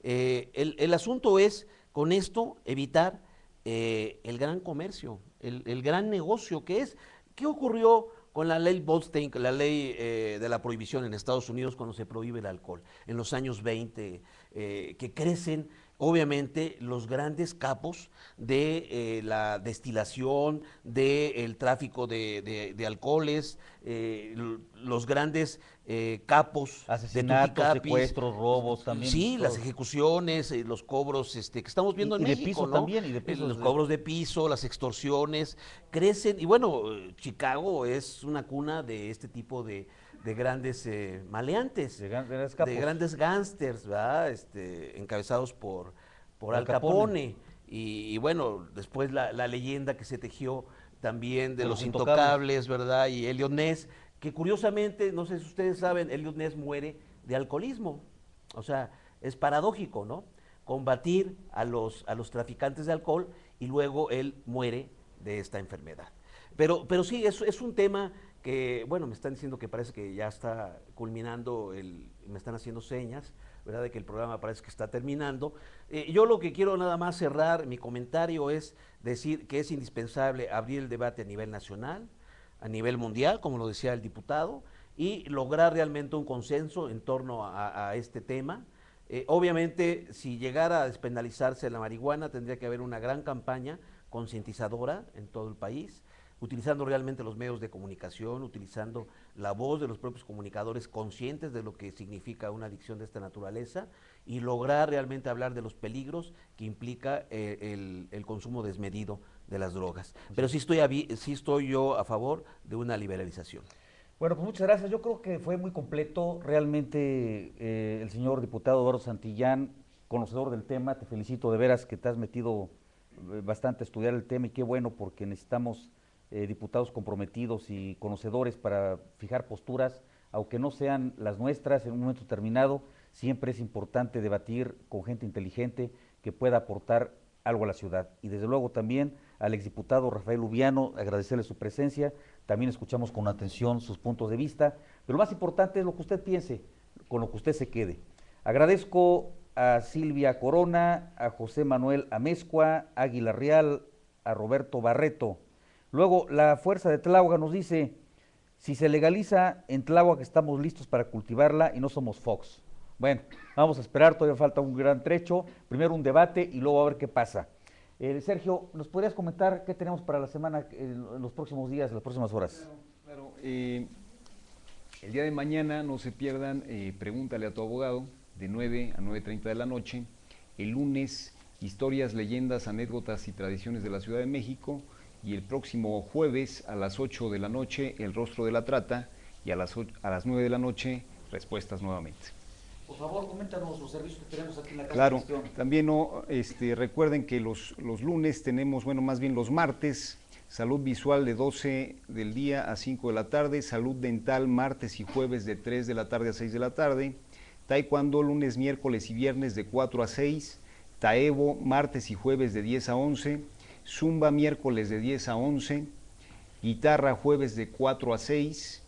El asunto es, con esto, evitar el gran comercio, el gran negocio que es. ¿Qué ocurrió con la ley Bolstein, la ley de la prohibición en Estados Unidos cuando se prohíbe el alcohol? En los años 20, que crecen obviamente los grandes capos de la destilación, del tráfico de alcoholes, los grandes capos asesinatos, de Tuticapis, secuestros, robos también. Sí, todo. las ejecuciones, los cobros que estamos viendo en de México, piso ¿no? también, y de pisos Los cobros de piso, las extorsiones, crecen. Y bueno, Chicago es una cuna de este tipo de grandes maleantes, de grandes capos. de grandes gángsters, ¿verdad? Encabezados por Al Al Capone. Capone. Y bueno, después la leyenda que se tejió también de De los los Intocables, ¿verdad? Y Elliot Ness, que curiosamente, no sé si ustedes saben, Elliot Ness muere de alcoholismo. O sea, es paradójico, ¿no? Combatir a los traficantes de alcohol y luego él muere de esta enfermedad. Pero sí, es un tema que, bueno, me están diciendo que parece que ya está culminando, me están haciendo señas, ¿verdad?, de que el programa parece que está terminando. Yo lo que quiero nada más cerrar mi comentario es decir que es indispensable abrir el debate a nivel nacional, a nivel mundial, como lo decía el diputado, y lograr realmente un consenso en torno a este tema. Obviamente, si llegara a despenalizarse la marihuana, tendría que haber una gran campaña concientizadora en todo el país, utilizando realmente los medios de comunicación, utilizando la voz de los propios comunicadores conscientes de lo que significa una adicción de esta naturaleza y lograr realmente hablar de los peligros que implica el consumo desmedido de las drogas. Pero sí estoy yo a favor de una liberalización. Bueno, pues muchas gracias. Yo creo que fue muy completo. Realmente el señor diputado Eduardo Santillán, conocedor del tema, te felicito de veras que te has metido bastante a estudiar el tema y qué bueno porque necesitamos diputados comprometidos y conocedores para fijar posturas, aunque no sean las nuestras en un momento determinado, siempre es importante debatir con gente inteligente que pueda aportar algo a la ciudad. Y desde luego también al exdiputado Rafael Lubiano, agradecerle su presencia, también escuchamos con atención sus puntos de vista, pero lo más importante es lo que usted piense, con lo que usted se quede. Agradezco a Silvia Corona, a José Manuel Amezcua, a Águila Real, a Roberto Barreto. Luego, la Fuerza de Tláhuac nos dice, si se legaliza en Tláhuac estamos listos para cultivarla y no somos Fox. Bueno, vamos a esperar, todavía falta un gran trecho, primero un debate y luego a ver qué pasa. Sergio, ¿nos podrías comentar qué tenemos para la semana, en los próximos días, las próximas horas? Claro. El día de mañana no se pierdan, pregúntale a tu abogado, de 9 a 9:30 de la noche. El lunes, historias, leyendas, anécdotas y tradiciones de la Ciudad de México. Y el próximo jueves a las 8 de la noche, El Rostro de la Trata, y a las 9 de la noche, Respuestas nuevamente. Por favor, coméntanos los servicios que tenemos aquí en la Casa Claro, de Gestión. también recuerden que los lunes tenemos, bueno, más bien los martes, salud visual de 12 del día a 5 de la tarde, salud dental martes y jueves de 3 de la tarde a 6 de la tarde, taekwondo lunes, miércoles y viernes de 4 a 6, taebo martes y jueves de 10 a 11, zumba miércoles de 10 a 11, guitarra jueves de 4 a 6,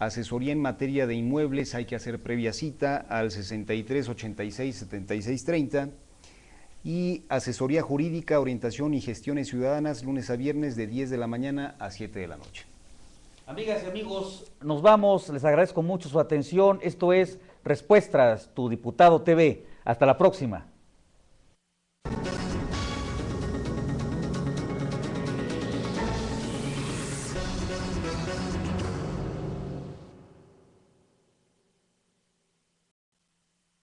asesoría en materia de inmuebles, hay que hacer previa cita al 63 86 76 30 y asesoría jurídica, orientación y gestiones ciudadanas lunes a viernes de 10 de la mañana a 7 de la noche. Amigas y amigos, nos vamos, les agradezco mucho su atención, esto es Respuestas, tu Diputado TV, hasta la próxima.